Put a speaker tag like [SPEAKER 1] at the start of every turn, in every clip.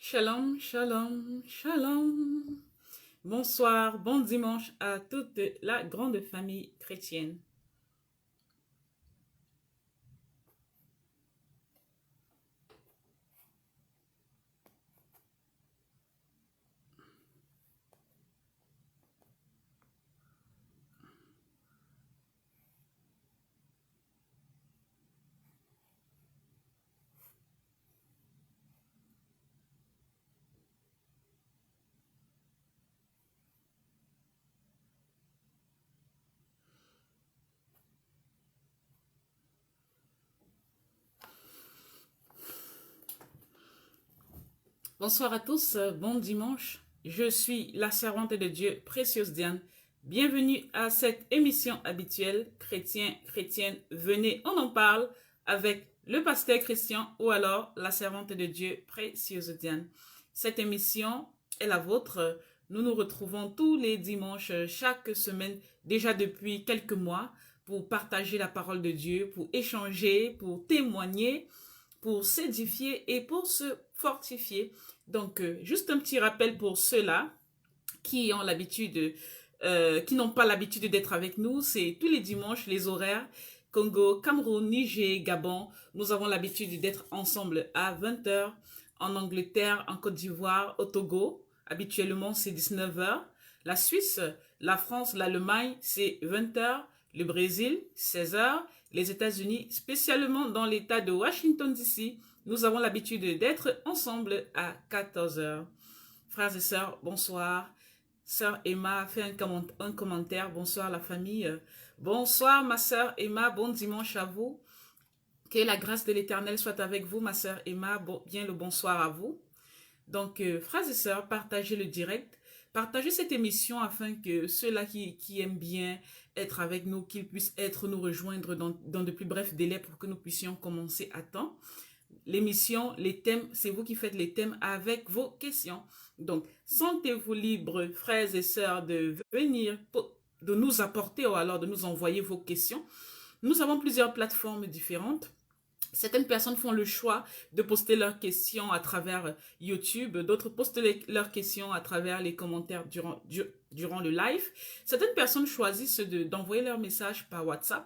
[SPEAKER 1] Shalom, shalom, shalom. Bonsoir, bon dimanche à toute la grande famille chrétienne. Bonsoir à tous, bon dimanche. Je suis la servante de Dieu, Précieuse Diane. Bienvenue à cette émission habituelle, chrétien, chrétienne, venez, on en parle avec le pasteur Christian ou alors la servante de Dieu, Précieuse Diane. Cette émission est la vôtre. Nous nous retrouvons tous les dimanches, chaque semaine, déjà depuis quelques mois, pour partager la parole de Dieu, pour échanger, pour témoigner, pour s'édifier et pour se fortifier. Donc, juste un petit rappel pour ceux-là qui ont l'habitude, qui n'ont pas l'habitude d'être avec nous, c'est tous les dimanches, les horaires, Congo, Cameroun, Niger, Gabon. Nous avons l'habitude d'être ensemble à 20 heures en Angleterre, en Côte d'Ivoire, au Togo. Habituellement, c'est 19 heures. La Suisse, la France, l'Allemagne, c'est 20 heures. Le Brésil, 16 heures. Les États-Unis, spécialement dans l'État de Washington, D.C., nous avons l'habitude d'être ensemble à 14 heures. Frères et sœurs, bonsoir. Sœur Emma a fait un commentaire. Bonsoir la famille. Bonsoir ma sœur Emma, bon dimanche à vous. Que la grâce de l'Éternel soit avec vous, ma sœur Emma. Bien le bonsoir à vous. Donc, frères et sœurs, partagez le direct. Partagez cette émission afin que ceux-là qui aiment bien être avec nous, qu'ils puissent nous rejoindre dans de plus brefs délais pour que nous puissions commencer à temps. L'émission, les thèmes, c'est vous qui faites les thèmes avec vos questions. Donc, sentez-vous libres, frères et sœurs, de venir, de nous apporter ou alors de nous envoyer vos questions. Nous avons plusieurs plateformes différentes. Certaines personnes font le choix de poster leurs questions à travers YouTube, d'autres postent leurs questions à travers les commentaires durant le live. Certaines personnes choisissent d'envoyer leurs messages par WhatsApp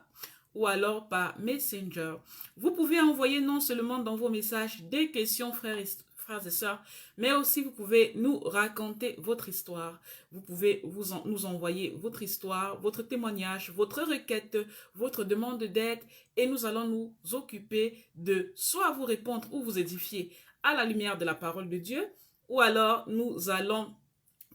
[SPEAKER 1] ou alors par Messenger. Vous pouvez envoyer non seulement dans vos messages des questions, frères et sœurs, mais aussi vous pouvez nous raconter votre histoire. Vous pouvez nous envoyer votre histoire, votre témoignage, votre requête, votre demande d'aide et nous allons nous occuper de soit vous répondre ou vous édifier à la lumière de la parole de Dieu ou alors nous allons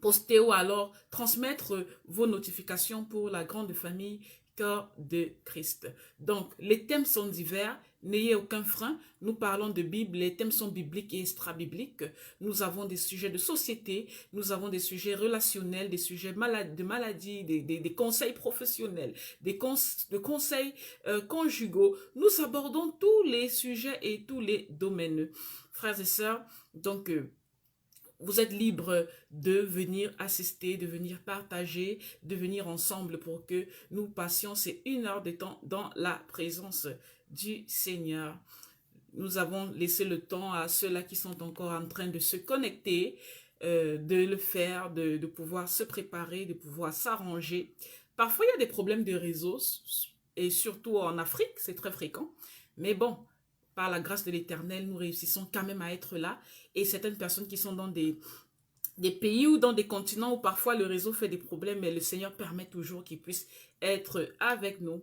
[SPEAKER 1] poster ou alors transmettre vos notifications pour la grande famille Cœur de Christ. Donc, les thèmes sont divers, n'ayez aucun frein. Nous parlons de Bible, les thèmes sont bibliques et extra-bibliques. Nous avons des sujets de société, nous avons des sujets relationnels, des sujets de maladie, des conseils professionnels, des conseils conjugaux. Nous abordons tous les sujets et tous les domaines. Frères et sœurs, donc, vous êtes libre de venir assister, de venir partager, de venir ensemble pour que nous passions ces 1 heure de temps dans la présence du Seigneur. Nous avons laissé le temps à ceux-là qui sont encore en train de se connecter, de le faire, de pouvoir se préparer, de pouvoir s'arranger. Parfois, il y a des problèmes de réseau, et surtout en Afrique, c'est très fréquent. Mais bon, par la grâce de l'Éternel, nous réussissons quand même à être là. Et certaines personnes qui sont dans des pays ou dans des continents où parfois le réseau fait des problèmes, mais le Seigneur permet toujours qu'ils puissent être avec nous.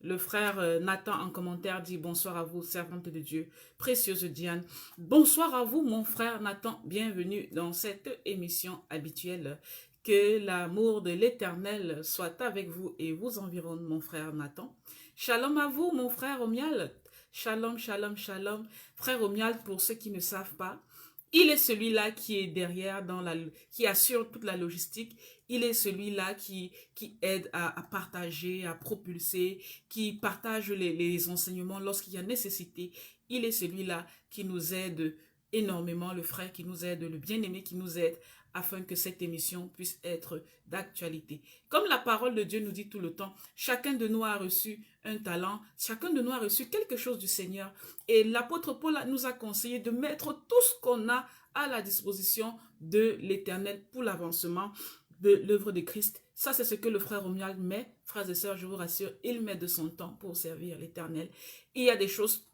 [SPEAKER 1] Le frère Nathan en commentaire dit bonsoir à vous, servante de Dieu, précieuse Diane. Bonsoir à vous, mon frère Nathan. Bienvenue dans cette émission habituelle. Que l'amour de l'Éternel soit avec vous et vous environne, mon frère Nathan. Shalom à vous, mon frère Omial. Shalom, shalom, shalom. Frère Omial, pour ceux qui ne savent pas, il est celui-là qui est derrière, qui assure toute la logistique. Il est celui-là qui aide à partager, à propulser, qui partage les enseignements lorsqu'il y a nécessité. Il est celui-là qui nous aide énormément, le frère qui nous aide, le bien-aimé qui nous aide, afin que cette émission puisse être d'actualité. Comme la parole de Dieu nous dit tout le temps, chacun de nous a reçu un talent, chacun de nous a reçu quelque chose du Seigneur. Et l'apôtre Paul nous a conseillé de mettre tout ce qu'on a à la disposition de l'Éternel pour l'avancement de l'œuvre de Christ. Ça, c'est ce que le frère Romuald met. Frères et sœurs, je vous rassure, il met de son temps pour servir l'Éternel. Il y a des choses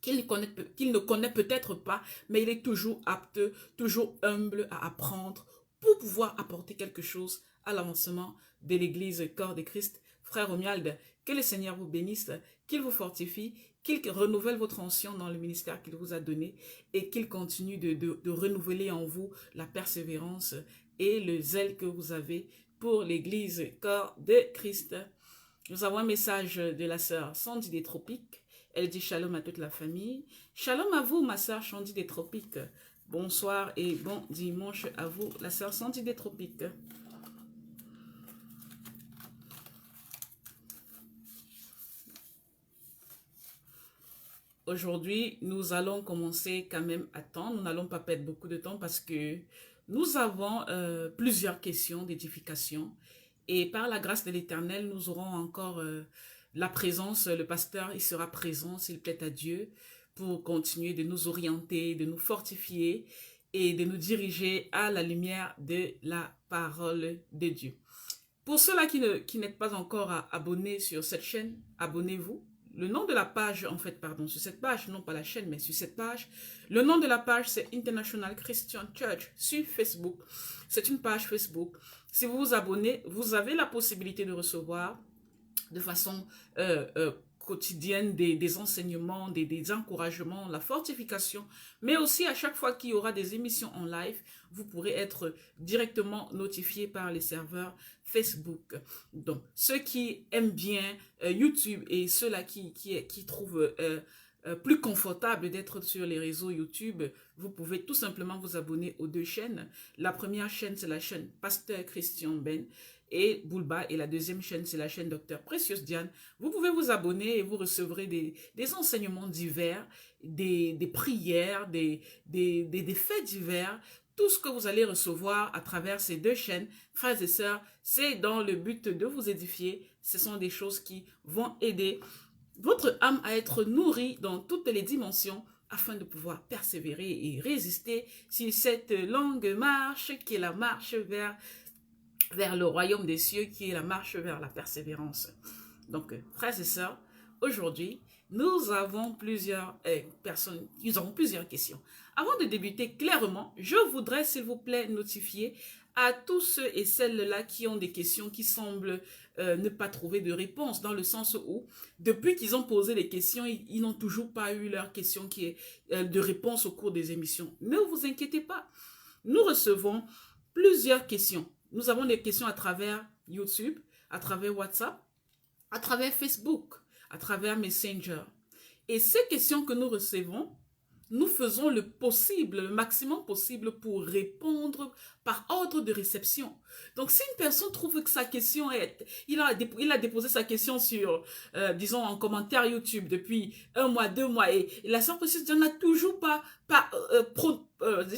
[SPEAKER 1] qu'il ne connaît peut-être pas, mais il est toujours apte, toujours humble à apprendre pour pouvoir apporter quelque chose à l'avancement de l'Église corps de Christ. Frère Romuald, que le Seigneur vous bénisse, qu'il vous fortifie, qu'il renouvelle votre onction dans le ministère qu'il vous a donné et qu'il continue de renouveler en vous la persévérance et le zèle que vous avez pour l'Église corps de Christ. Nous avons un message de la sœur Sandy des Tropiques. Elle dit shalom à toute la famille. Shalom à vous, ma sœur Sandy des Tropiques. Bonsoir et bon dimanche à vous, la sœur Sandy des Tropiques. Aujourd'hui, nous allons commencer quand même à temps. Nous n'allons pas perdre beaucoup de temps parce que nous avons plusieurs questions d'édification. Et par la grâce de l'Éternel, nous aurons encore la présence. Le pasteur, il sera présent, s'il plaît à Dieu, pour continuer de nous orienter, de nous fortifier et de nous diriger à la lumière de la parole de Dieu. Pour ceux-là qui n'êtes pas encore abonnés sur cette chaîne, abonnez-vous. Le nom de la page, en fait, pardon, sur cette page, non pas la chaîne, mais sur cette page, le nom de la page, c'est International Christian Church sur Facebook. C'est une page Facebook. Si vous vous abonnez, vous avez la possibilité de recevoir de façon quotidienne des enseignements, des encouragements, la fortification, mais aussi à chaque fois qu'il y aura des émissions en live, vous pourrez être directement notifié par les serveurs Facebook. Donc, ceux qui aiment bien YouTube et ceux-là qui trouvent plus confortable d'être sur les réseaux YouTube, vous pouvez tout simplement vous abonner aux deux chaînes. La première chaîne, c'est la chaîne Pasteur Christian Ben et Boulba, et la deuxième chaîne, c'est la chaîne Docteur Précieuse Diane. Vous pouvez vous abonner et vous recevrez des enseignements divers, des prières, des faits divers, tout ce que vous allez recevoir à travers ces deux chaînes. Frères et sœurs, c'est dans le but de vous édifier. Ce sont des choses qui vont aider votre âme à être nourrie dans toutes les dimensions afin de pouvoir persévérer et résister sur cette longue marche qui est la marche vers le royaume des cieux, qui est la marche vers la persévérance. Donc, frères et sœurs, aujourd'hui, nous avons plusieurs questions. Avant de débuter clairement, je voudrais, s'il vous plaît, notifier à tous ceux et celles-là qui ont des questions qui semblent ne pas trouver de réponse, dans le sens où, depuis qu'ils ont posé les questions, ils n'ont toujours pas eu leur question de réponse au cours des émissions. Ne vous inquiétez pas, nous recevons plusieurs questions. Nous avons des questions à travers YouTube, à travers WhatsApp, à travers Facebook, à travers Messenger. Et ces questions que nous recevons, nous faisons le possible, le maximum possible pour répondre par ordre de réception. Donc, si une personne trouve que sa question il a déposé sa question sur, disons, en commentaire YouTube depuis 1 mois, 2 mois, et la sœur précieuse n'a toujours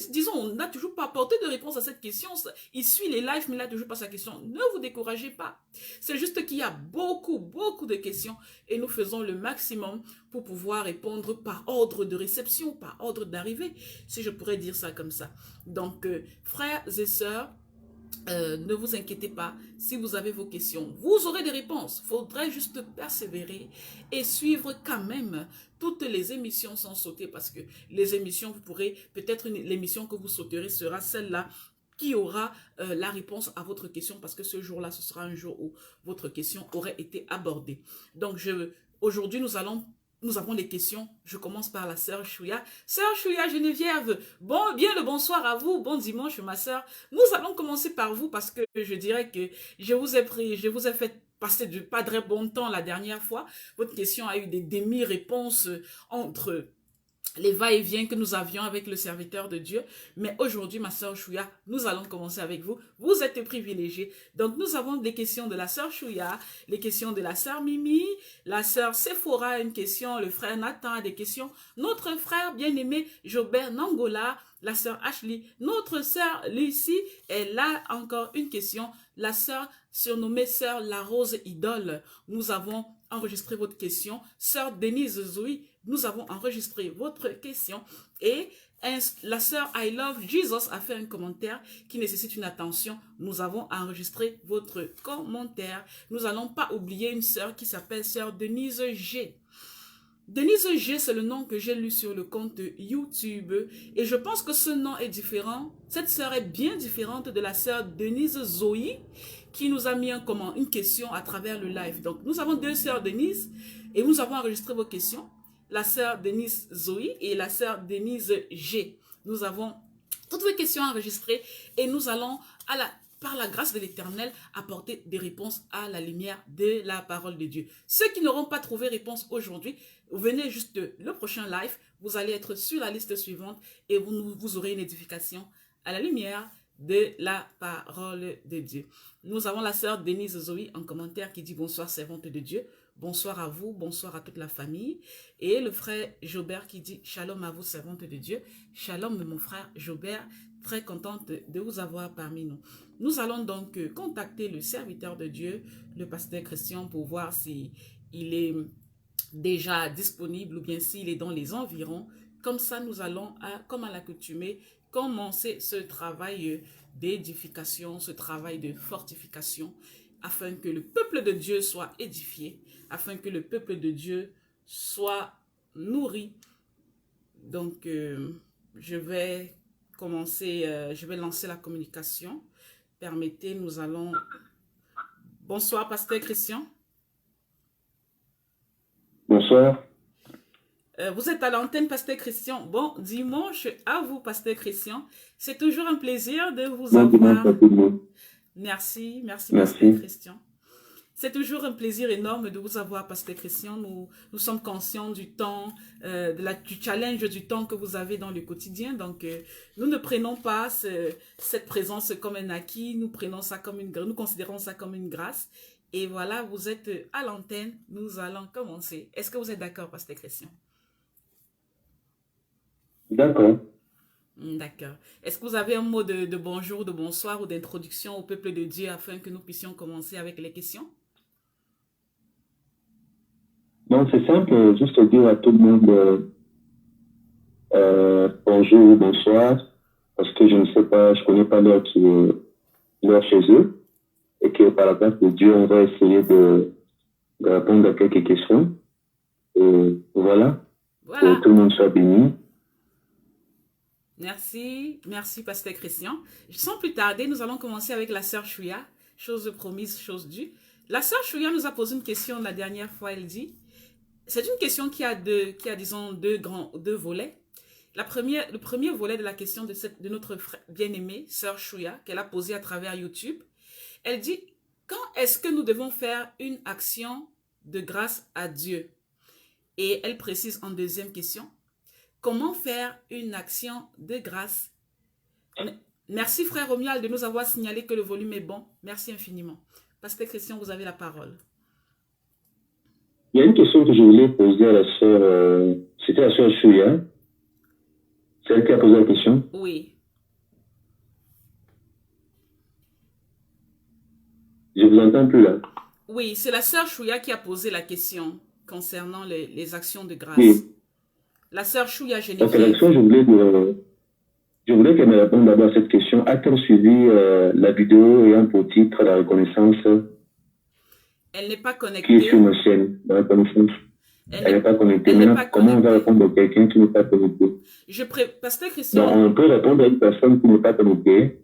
[SPEAKER 1] disons, n'a toujours pas apporté de réponse à cette question. Il suit les lives, mais il n'a toujours pas sa question. Ne vous découragez pas. C'est juste qu'il y a beaucoup de questions et nous faisons le maximum pour pouvoir répondre par ordre de réception, par ordre d'arrivée, si je pourrais dire ça comme ça. Donc, frères et sœurs, ne vous inquiétez pas, si vous avez vos questions, vous aurez des réponses. Il faudrait juste persévérer et suivre quand même toutes les émissions sans sauter, parce que les émissions, vous pourrez, peut-être l'émission que vous sauterez sera celle-là qui aura la réponse à votre question, parce que ce jour-là, ce sera un jour où votre question aurait été abordée. Donc, aujourd'hui, nous avons des questions. Je commence par la sœur Chouya. Sœur Chouya Geneviève, bien le bonsoir à vous. Bon dimanche, ma sœur. Nous allons commencer par vous parce que je dirais que je vous ai fait passer pas très bon temps la dernière fois. Votre question a eu des demi-réponses entre les va-et-vient que nous avions avec le serviteur de Dieu. Mais aujourd'hui, ma sœur Chouya, nous allons commencer avec vous. Vous êtes privilégiés. Donc, nous avons des questions de la sœur Chouya, les questions de la sœur Mimi, la sœur Sephora a une question, le frère Nathan a des questions, notre frère bien-aimé Jobert Nangola, la sœur Ashley, notre sœur Lucie, elle a encore une question, la sœur surnommée sœur La Rose Idole. Nous avons enregistré votre question. Sœur Denise Zoe, nous avons enregistré votre question. Et la sœur I Love Jesus a fait un commentaire qui nécessite une attention. Nous avons enregistré votre commentaire. Nous n'allons pas oublier une sœur qui s'appelle sœur Denise G. Denise G, c'est le nom que j'ai lu sur le compte YouTube. Et je pense que ce nom est différent. Cette sœur est bien différente de la sœur Denise Zoe qui nous a mis une question à travers le live. Donc, nous avons deux sœurs Denise et nous avons enregistré vos questions. La sœur Denise Zoe et la sœur Denise G. Nous avons toutes vos questions enregistrées et nous allons, par la grâce de l'Éternel, apporter des réponses à la lumière de la parole de Dieu. Ceux qui n'auront pas trouvé réponse aujourd'hui, venez juste le prochain live, vous allez être sur la liste suivante et vous aurez une édification à la lumière de la parole de Dieu. Nous avons la sœur Denise Zoe en commentaire qui dit bonsoir servante de Dieu. Bonsoir à vous, bonsoir à toute la famille. Et le frère Jobert qui dit shalom à vous, servante de Dieu. Shalom, mon frère Jobert, très contente de vous avoir parmi nous. Nous allons donc contacter le serviteur de Dieu, le pasteur Christian, pour voir s'il est déjà disponible ou bien s'il est dans les environs. Comme ça, nous allons, comme à l'accoutumée, commencer ce travail d'édification, ce travail de fortification, afin que le peuple de Dieu soit édifié, afin que le peuple de Dieu soit nourri. Donc, je vais commencer, je vais lancer la communication. Permettez, nous allons... Bonsoir, pasteur Christian.
[SPEAKER 2] Bonsoir.
[SPEAKER 1] Vous êtes à l'antenne, pasteur Christian. Bon dimanche à vous, pasteur Christian. C'est toujours un plaisir de vous avoir. Merci, pasteur Christian. C'est toujours un plaisir énorme de vous avoir, pasteur Christian. Nous sommes conscients du temps, du challenge du temps que vous avez dans le quotidien. Donc, nous ne prenons pas cette présence comme un acquis. Nous considérons ça comme une grâce. Et voilà, vous êtes à l'antenne. Nous allons commencer. Est-ce que vous êtes d'accord, pasteur Christian?
[SPEAKER 2] D'accord.
[SPEAKER 1] D'accord. Est-ce que vous avez un mot de bonjour, de bonsoir ou d'introduction au peuple de Dieu afin que nous puissions commencer avec les questions?
[SPEAKER 2] Non, c'est simple, juste dire à tout le monde bonjour ou bonsoir, parce que je ne sais pas, je ne connais pas l'heure qui est l'heure chez eux, et que par la grâce de Dieu, on va essayer de répondre à quelques questions. Et voilà. Que tout le monde soit béni.
[SPEAKER 1] Merci pasteur Christian. Sans plus tarder, nous allons commencer avec la sœur Chouya, chose promise, chose due. La sœur Chouya nous a posé une question la dernière fois, elle dit, c'est une question qui a disons deux volets. Le premier volet de la question de notre bien-aimée sœur Chouya, qu'elle a posée à travers YouTube, elle dit, quand est-ce que nous devons faire une action de grâce à Dieu? Et elle précise en deuxième question, comment faire une action de grâce? Merci frère Romuald de nous avoir signalé que le volume est bon. Merci infiniment. Pasteur Christian, vous avez la parole.
[SPEAKER 2] Il y a une question que je voulais poser à la sœur, c'était la sœur Chouya. C'est elle qui a posé la question?
[SPEAKER 1] Oui.
[SPEAKER 2] Je vous entends plus là.
[SPEAKER 1] Oui, c'est la sœur Chouya qui a posé la question concernant les actions de grâce.
[SPEAKER 2] Oui.
[SPEAKER 1] La sœur Chouya Geneviève.
[SPEAKER 2] Ok, l'action, je voulais qu'elle me réponde d'abord à cette question. A-t-elle suivi la vidéo ayant pour titre la reconnaissance?
[SPEAKER 1] Elle n'est pas connectée.
[SPEAKER 2] Qui est sur ma chaîne, la reconnaissance. Elle n'est pas connectée. Maintenant, comment on va répondre à quelqu'un qui n'est pas connecté?
[SPEAKER 1] Pasteur Christian.
[SPEAKER 2] Donc, on peut répondre à une personne qui n'est pas connectée.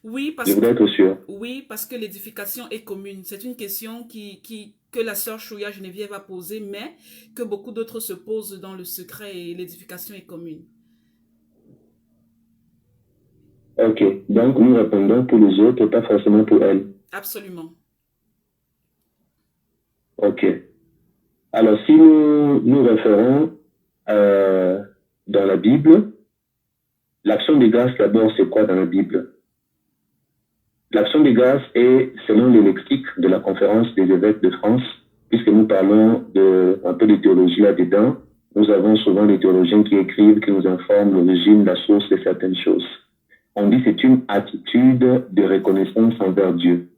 [SPEAKER 1] Oui,
[SPEAKER 2] je voudrais être sûr.
[SPEAKER 1] Oui, parce que l'édification est commune. C'est une question que la sœur Chouya Geneviève a posée, mais que beaucoup d'autres se posent dans le secret et l'édification est commune.
[SPEAKER 2] Ok, donc nous répondons pour les autres, pas forcément pour elle.
[SPEAKER 1] Absolument.
[SPEAKER 2] Ok. Alors, si nous référons dans la Bible, l'action de grâce d'abord, c'est quoi dans la Bible? L'action de grâce est, selon le lexique de la conférence des évêques de France, puisque nous parlons un peu de théologie là-dedans, nous avons souvent des théologiens qui écrivent, qui nous informent l'origine, la source de certaines choses. On dit que c'est une attitude de reconnaissance envers Dieu.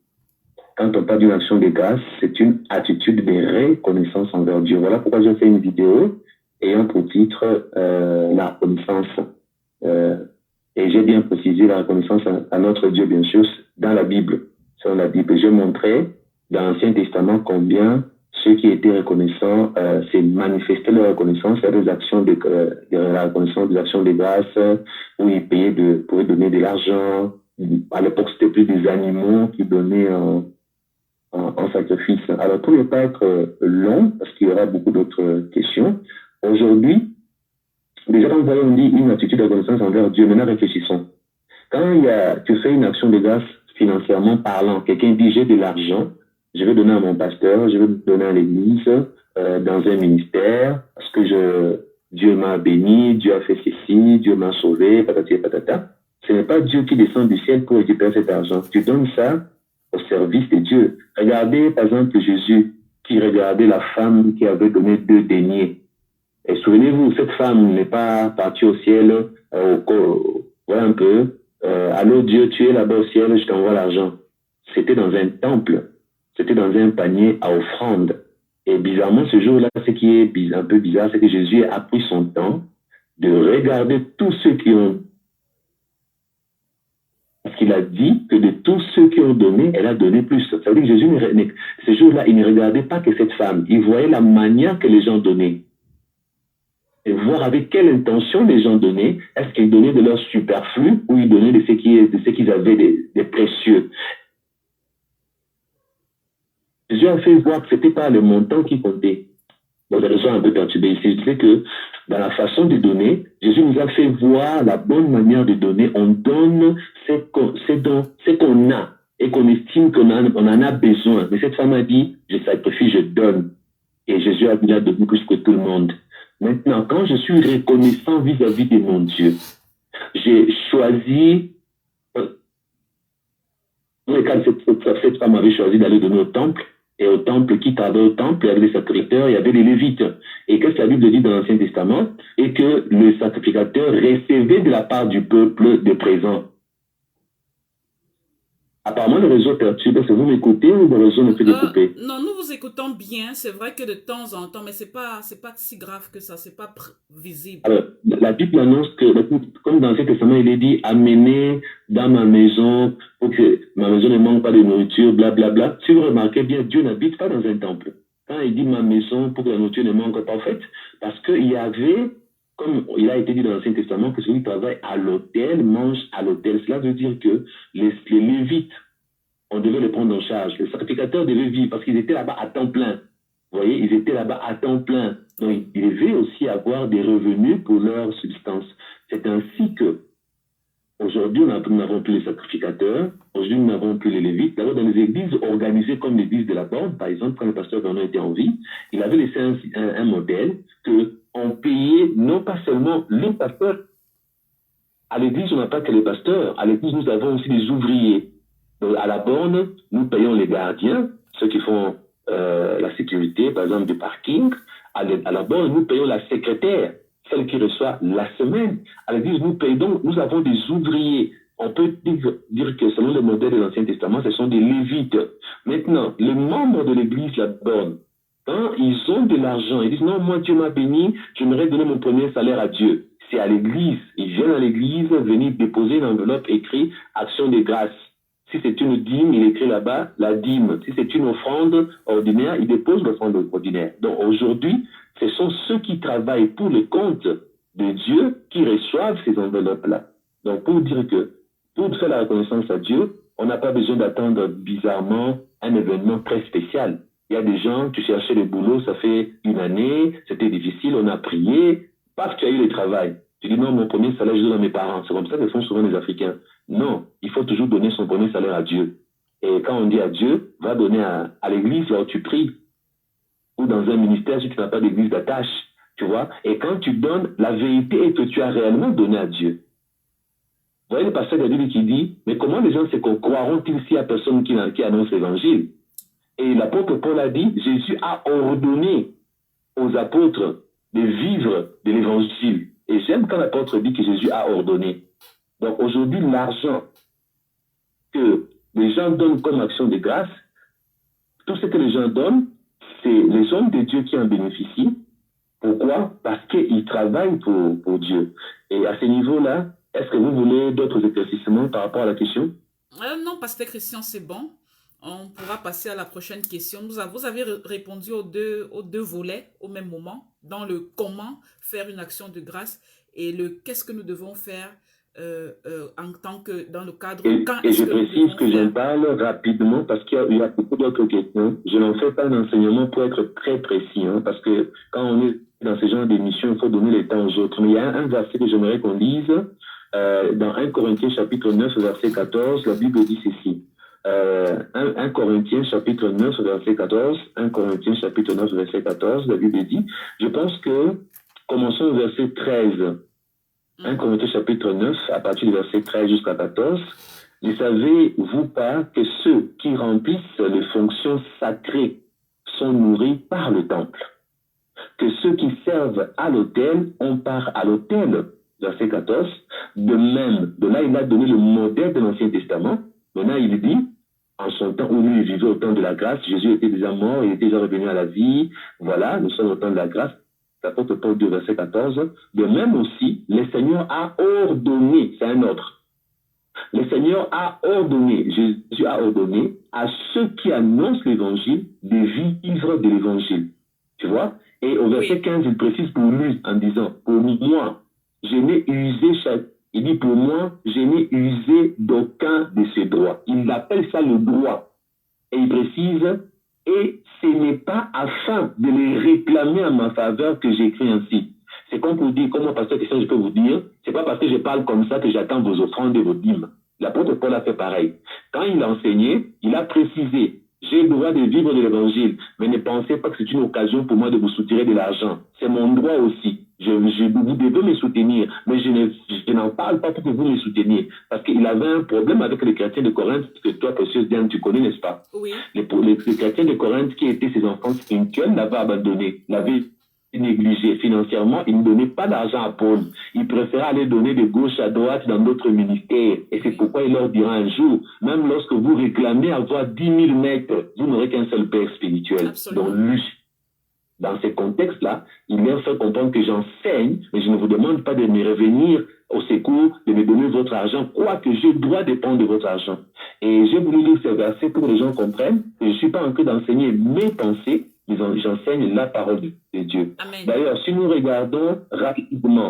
[SPEAKER 2] quand on parle d'une action de grâce, c'est une attitude de reconnaissance envers Dieu. Voilà pourquoi j'ai fait une vidéo ayant pour titre la reconnaissance. Et j'ai bien précisé la reconnaissance à notre Dieu, bien sûr, dans la Bible. Selon la Bible, j'ai montré dans l'Ancien Testament combien ceux qui étaient reconnaissants c'est manifester leur reconnaissance à des actions de la reconnaissance, des actions de grâce, où ils payaient pouvaient donner de l'argent. À l'époque, c'était plus des animaux qui donnaient en sacrifice. Alors, pour ne pas être long, parce qu'il y aura beaucoup d'autres questions, aujourd'hui, déjà, quand on dit une attitude de reconnaissance envers Dieu, maintenant réfléchissons. Quand tu fais une action de grâce financièrement parlant, quelqu'un dit j'ai de l'argent, je vais donner à mon pasteur, je vais donner à l'église, dans un ministère, parce que Dieu m'a béni, Dieu a fait ceci, Dieu m'a sauvé, patati et patata. Ce n'est pas Dieu qui descend du ciel pour récupérer cet argent. Tu donnes ça au service de Dieu. Regardez, par exemple, Jésus, qui regardait la femme qui avait donné 2 deniers. Et souvenez-vous, cette femme n'est pas partie au ciel, voilà un peu, allô Dieu, tu es là-bas au ciel, je t'envoie l'argent. C'était dans un temple, c'était dans un panier à offrande. Et bizarrement, ce jour-là, ce qui est un peu bizarre, c'est que Jésus a pris son temps de regarder tous ceux qui ont... Parce qu'il a dit que de tous ceux qui ont donné, elle a donné plus. Ça veut dire que Jésus, ce jour-là, il ne regardait pas que cette femme. Il voyait la manière que les gens donnaient. Et voir avec quelle intention les gens donnaient. Est-ce qu'ils donnaient de leur superflu ou ils donnaient de ce qu'ils avaient des précieux. Jésus a fait voir que ce n'était pas le montant qui comptait. Bon, les raisons un peu perturbées ici. Je disais que dans la façon de donner, Jésus nous a fait voir la bonne manière de donner. On donne ce qu'on a et qu'on estime qu'on en a besoin. Mais cette femme a dit, je sacrifie, je donne. Et Jésus a dit, donné plus que tout le monde. Maintenant, quand je suis reconnaissant vis-à-vis de mon Dieu, j'ai choisi, cette femme avait choisi d'aller donner au temple, et au temple, qui parlait au temple, il y avait les sacrificateurs, il y avait les lévites. Et qu'est-ce que la Bible dit dans l'Ancien Testament? Et que le sacrificateur recevait de la part du peuple des présents. Apparemment, le réseau perturbe. Est-ce que vous m'écoutez ou le réseau me fait découper?
[SPEAKER 1] Non, nous vous écoutons bien. C'est vrai que de temps en temps, mais c'est pas si grave que ça. C'est pas visible.
[SPEAKER 2] Alors, la Bible annonce que, comme dans l'Ancien Testament, il est dit, amenez dans ma maison pour que ma maison ne manque pas de nourriture, blablabla. Bla, bla. Si vous remarquez bien, Dieu n'habite pas dans un temple. Quand il dit ma maison pour que la nourriture ne manque pas, en fait, parce qu'il y avait, comme il a été dit dans l'Ancien Testament, que celui qui travaille à l'autel mange à l'autel. Cela veut dire que les Lévites, on devait les prendre en charge. Les sacrificateurs devaient vivre parce qu'ils étaient là-bas à temps plein. Vous voyez, ils étaient là-bas à temps plein. Donc, ils devaient aussi avoir des revenus pour leur substance. C'est ainsi que, aujourd'hui, nous n'avons plus les sacrificateurs. Aujourd'hui, nous n'avons plus les Lévites. D'abord, dans les églises organisées comme l'église de la Borne, par exemple, quand le pasteur Bernard était en vie, il avait laissé un modèle qu'on payait non pas seulement les pasteurs. À l'église, on n'a pas que les pasteurs. À l'église, nous avons aussi des ouvriers. Donc, à la Borne, nous payons les gardiens, ceux qui font la sécurité, par exemple, du parking. À la Borne, nous payons la secrétaire, celle qui reçoit la semaine. À l'église, nous payons, donc, nous avons des ouvriers. On peut dire que selon le modèle de l'Ancien Testament, ce sont des Lévites. Maintenant, les membres de l'église, la Borne, quand ils ont de l'argent, ils disent, non, moi, Dieu m'a béni, j'aimerais donner mon premier salaire à Dieu. C'est à l'église. Ils viennent à l'église, venir déposer une enveloppe écrite Action de grâce. Si c'est une dîme, il écrit là-bas la dîme. Si c'est une offrande ordinaire, il dépose l'offrande ordinaire. Donc aujourd'hui, ce sont ceux qui travaillent pour le compte de Dieu qui reçoivent ces enveloppes-là. Donc pour dire que pour faire la reconnaissance à Dieu, on n'a pas besoin d'attendre bizarrement un événement très spécial. Il y a des gens qui cherchaient le boulot, ça fait une année, c'était difficile, on a prié, parce qu'il y a eu le travail. Tu dis non, mon premier salaire, je donne à mes parents. C'est comme ça que font souvent les Africains. Non, il faut toujours donner son premier salaire à Dieu. Et quand on dit à Dieu, va donner à l'église là où tu pries. Ou dans un ministère si tu n'as pas d'église d'attache. Tu vois? Et quand tu donnes, la vérité est que tu as réellement donné à Dieu. Vous voyez le pasteur de la Bible qui dit, mais comment les gens se croiront-ils s'il n'y a personne qui annonce l'évangile? Et l'apôtre Paul a dit, Jésus a ordonné aux apôtres de vivre de l'évangile. Et j'aime quand l'apôtre dit que Jésus a ordonné. Donc aujourd'hui, l'argent que les gens donnent comme action de grâce, Tout ce que les gens donnent, c'est les hommes de Dieu qui en bénéficient. Pourquoi? Parce qu'ils travaillent pour Dieu. Et à ce niveau-là, est-ce que vous voulez d'autres éclaircissements par rapport à la question?
[SPEAKER 1] Non, Pasteur Christian, c'est bon. On pourra passer à la prochaine question. Vous avez répondu aux deux volets au même moment, dans le comment faire une action de grâce et le qu'est-ce que nous devons faire en tant que dans le cadre.
[SPEAKER 2] Et je précise que j'en parle rapidement parce qu'il y a beaucoup d'autres questions. Je n'en fais pas un enseignement pour être très précis, hein, parce que quand on est dans ce genre d'émission, il faut donner le temps aux autres. Mais il y a un verset que j'aimerais qu'on lise dans 1 Corinthiens chapitre 9, verset 14. La Bible dit ceci. 1 Corinthiens chapitre 9, verset 14. 1 Corinthiens chapitre 9, verset 14. La Bible dit, je pense que, commençons au verset 13. 1 Corinthiens chapitre 9, à partir du verset 13 jusqu'à 14. Ne savez-vous pas que ceux qui remplissent les fonctions sacrées sont nourris par le temple? Que ceux qui servent à l'autel ont part à l'autel. Verset 14. De même, de là il a donné le modèle de l'Ancien Testament. Maintenant il dit, en son temps où lui il vivait au temps de la grâce, Jésus était déjà mort, il était déjà revenu à la vie. Voilà, nous sommes au temps de la grâce. L'apôtre Paul 2, verset 14. De même aussi, le Seigneur a ordonné, c'est un ordre. Le Seigneur a ordonné, Jésus a ordonné à ceux qui annoncent l'évangile de vivre de l'évangile. Tu vois? Et au verset 15, il précise pour lui en disant, pour moi, je n'ai usé il dit, pour moi, je n'ai usé d'aucun de ces droits. Il appelle ça le droit. Et il précise, et ce n'est pas afin de les réclamer en ma faveur que j'écris ainsi. C'est comme pour dire, comme pasteur Christian, je peux vous dire, c'est pas parce que je parle comme ça que j'attends vos offrandes et vos dîmes. L'apôtre Paul a fait pareil. Quand il a enseigné, il a précisé, j'ai le droit de vivre de l'évangile, mais ne pensez pas que c'est une occasion pour moi de vous soutirer de l'argent. C'est mon droit aussi. Vous devez me soutenir, mais je n'en parle pas pour que vous me souteniez. Parce qu'il avait un problème avec les chrétiens de Corinthe, que toi, précieuse Diane, tu connais, n'est-ce pas?
[SPEAKER 1] Oui.
[SPEAKER 2] Les chrétiens de Corinthe qui étaient ses enfants spirituels l'avaient abandonné, l'avaient négligé financièrement. Ils ne donnaient pas d'argent à Paul. Ils préféraient aller donner de gauche à droite dans d'autres ministères. Et c'est pourquoi il leur dira un jour, même lorsque vous réclamez avoir 10 000 maîtres, vous n'aurez qu'un seul père spirituel.
[SPEAKER 1] Absolument.
[SPEAKER 2] Donc lui, dans ces contextes-là, il leur fait comprendre que j'enseigne, mais je ne vous demande pas de me revenir au secours, de me donner votre argent, quoique je dois dépendre de votre argent. Et j'ai voulu lire ce verset pour que les gens comprennent que je ne suis pas en train d'enseigner mes pensées, mais j'enseigne la parole de Dieu. D'ailleurs, si nous regardons rapidement,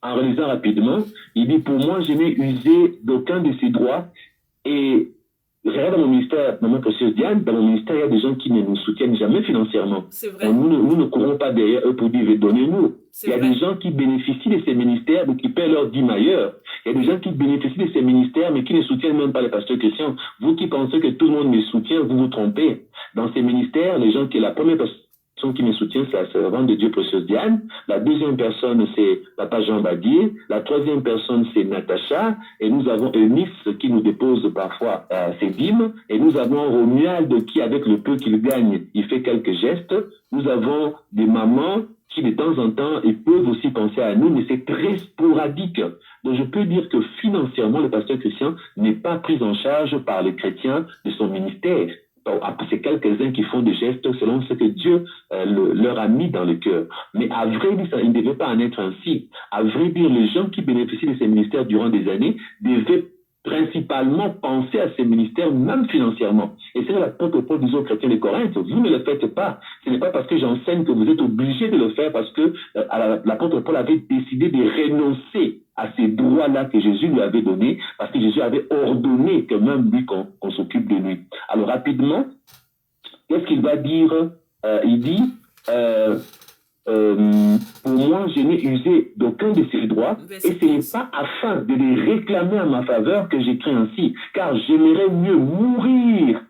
[SPEAKER 2] en relisant rapidement, il dit, pour moi, je n'ai usé d'aucun de ces droits. Et regarde dans mon ministère, maman précieuse Diane, dans mon ministère, il y a des gens qui ne nous soutiennent jamais financièrement.
[SPEAKER 1] C'est vrai.
[SPEAKER 2] Nous ne courons pas derrière eux pour dire, donnez-nous. Il y a des gens qui bénéficient de ces ministères, mais qui paient leur dîme ailleurs. Il y a des gens qui bénéficient de ces ministères, mais qui ne soutiennent même pas les pasteurs chrétiens. Vous qui pensez que tout le monde me soutient, vous vous trompez. Dans ces ministères, les gens qui, la première personne qui me soutient, c'est la servante de Dieu précieuse Diane. La deuxième personne, c'est Papa Jean Badier. La troisième personne, c'est Natacha. Et nous avons Eunice qui nous dépose parfois ses dîmes. Et nous avons Romuald qui, avec le peu qu'il gagne, il fait quelques gestes. Nous avons des mamans qui, de temps en temps, ils peuvent aussi penser à nous, mais c'est très sporadique. Donc, je peux dire que financièrement, le pasteur chrétien n'est pas pris en charge par les chrétiens de son ministère. C'est quelques-uns qui font des gestes selon ce que Dieu leur a mis dans le cœur. Mais à vrai dire, il ne devait pas en être ainsi. À vrai dire, les gens qui bénéficient de ces ministères durant des années devaient principalement penser à ces ministères, même financièrement. Et c'est l'apôtre Paul disait aux chrétiens de Corinthe, vous ne le faites pas. Ce n'est pas parce que j'enseigne que vous êtes obligés de le faire, parce que l'apôtre Paul avait décidé de renoncer à ces droits-là que Jésus lui avait donnés, parce que Jésus avait ordonné que même lui, qu'on s'occupe de lui. Alors rapidement, qu'est-ce qu'il va dire? Il dit, pour moi, je n'ai usé d'aucun de ces droits, et ce n'est pas afin de les réclamer en ma faveur que j'écris ainsi, car j'aimerais mieux mourir.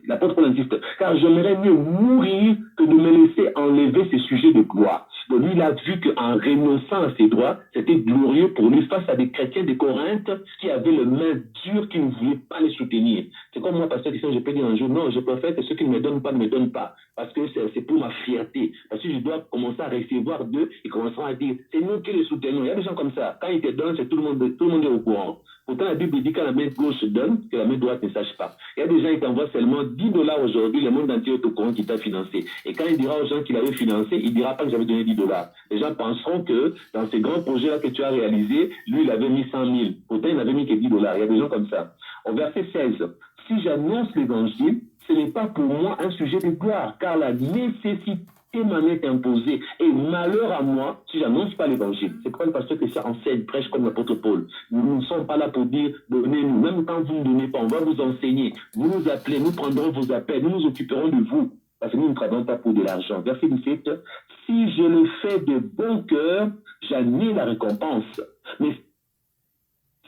[SPEAKER 2] L'apôtre Paul insiste, car j'aimerais mieux mourir que de me laisser enlever ces sujets de gloire. Donc lui, il a vu qu'en renonçant à ses droits, c'était glorieux pour lui face à des chrétiens de Corinthe qui avaient le main dure, qui ne voulaient pas les soutenir. C'est comme moi, pasteur Christian, je peux dire un jour, non, je préfère que ceux qui ne me donnent pas ne me donnent pas, parce que c'est pour ma fierté. Parce que je dois commencer à recevoir d'eux, ils commenceront à dire, c'est nous qui les soutenons. Il y a des gens comme ça, quand ils te donnent, c'est tout le monde est au courant. Pourtant, la Bible dit que la main gauche donne, que la main droite ne sache pas. Il y a des gens qui t'envoient seulement $10 aujourd'hui, le monde entier est au courant qui t'a financé. Et quand il dira aux gens qu'il avait financé, il ne dira pas que j'avais donné $10. Les gens penseront que dans ces grands projets-là que tu as réalisés, lui, il avait mis 100 000. Pourtant, il n'avait mis que $10. Il y a des gens comme ça. Au verset 16, si j'annonce l'évangile, ce n'est pas pour moi un sujet de gloire, car la nécessité m'en est imposée. Et malheur à moi si j'annonce pas l'évangile. C'est pourquoi le pasteur Christian enseigne, prêche comme l'apôtre Paul. Nous ne sommes pas là pour dire, donnez-nous. Même quand vous ne donnez pas, on va vous enseigner. Vous nous appelez, nous prendrons vos appels, nous nous occuperons de vous. Parce que nous ne travaillons pas pour de l'argent. Verset 17, si je le fais de bon cœur, j'en ai la récompense. Mais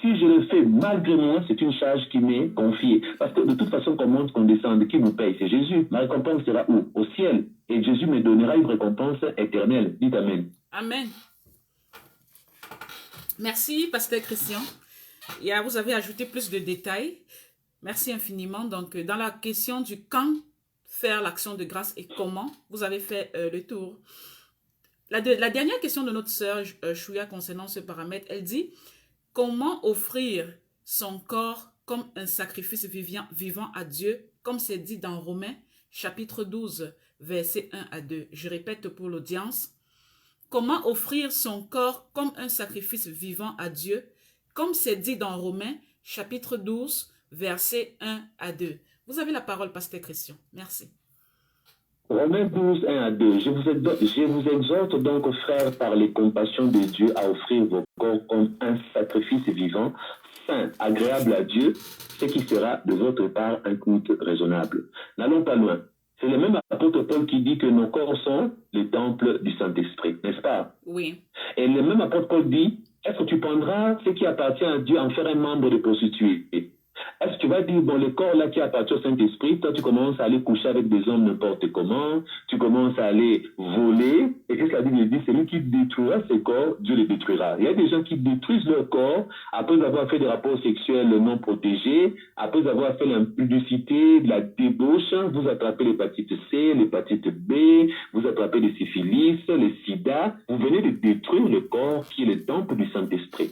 [SPEAKER 2] si je le fais malgré moi, c'est une charge qui m'est confiée. Parce que de toute façon, qu'on monte, qu'on descende, qui nous paye? C'est Jésus. Ma récompense sera où? Au ciel. Et Jésus me donnera une récompense éternelle. Dites Amen.
[SPEAKER 1] Amen. Merci, pasteur Christian. Et vous avez ajouté plus de détails. Merci infiniment. Donc, dans la question du quand faire l'action de grâce et comment, vous avez fait le tour. La dernière question de notre sœur Chouya concernant ce paramètre, elle dit: comment offrir son corps comme un sacrifice vivant à Dieu, comme c'est dit dans Romains, chapitre 12, versets 1 à 2. Je répète pour l'audience. Comment offrir son corps comme un sacrifice vivant à Dieu, comme c'est dit dans Romains, chapitre 12, versets 1 à 2. Vous avez la parole, pasteur Christian. Merci.
[SPEAKER 2] Romains 12, 1 à 2. Je vous exhorte donc, frères, par les compassions de Dieu, à offrir vos corps comme un sacrifice vivant, saint, agréable à Dieu, ce qui sera de votre part un culte raisonnable. N'allons pas loin. C'est le même apôtre Paul qui dit que nos corps sont les temples du Saint-Esprit, n'est-ce pas?
[SPEAKER 1] Oui.
[SPEAKER 2] Et le même apôtre Paul dit, est-ce que tu prendras ce qui appartient à Dieu en faire un membre de prostituée? Est-ce que tu vas dire, bon, le corps là qui appartient au Saint-Esprit, toi tu commences à aller coucher avec des hommes n'importe comment, tu commences à aller voler, et qu'est-ce que la Bible dit? Celui qui détruira ses corps, Dieu le détruira. Il y a des gens qui détruisent leur corps après avoir fait des rapports sexuels non protégés, après avoir fait l'impudicité, de la débauche, vous attrapez l'hépatite C, l'hépatite B, vous attrapez le syphilis, le sida, vous venez de détruire le corps qui est le temple du Saint-Esprit.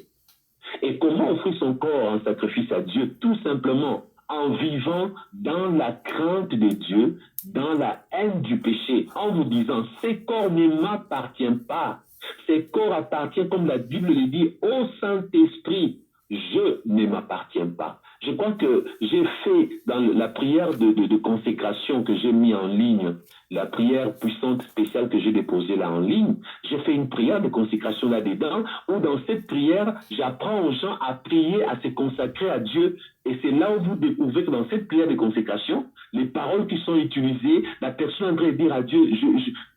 [SPEAKER 2] Et comment offrir son corps en sacrifice à Dieu? Tout simplement en vivant dans la crainte de Dieu, dans la haine du péché, en vous disant, ces corps ne m'appartiennent pas. Ces corps appartiennent, comme la Bible le dit, au Saint-Esprit. Je ne m'appartiens pas. Je crois que j'ai fait dans la prière de consécration que j'ai mis en ligne, la prière puissante spéciale que j'ai déposée là en ligne, j'ai fait une prière de consécration là-dedans, où dans cette prière, j'apprends aux gens à prier, à se consacrer à Dieu. Et c'est là où vous découvrez que dans cette prière de consécration, les paroles qui sont utilisées, la personne est en train de dire à Dieu,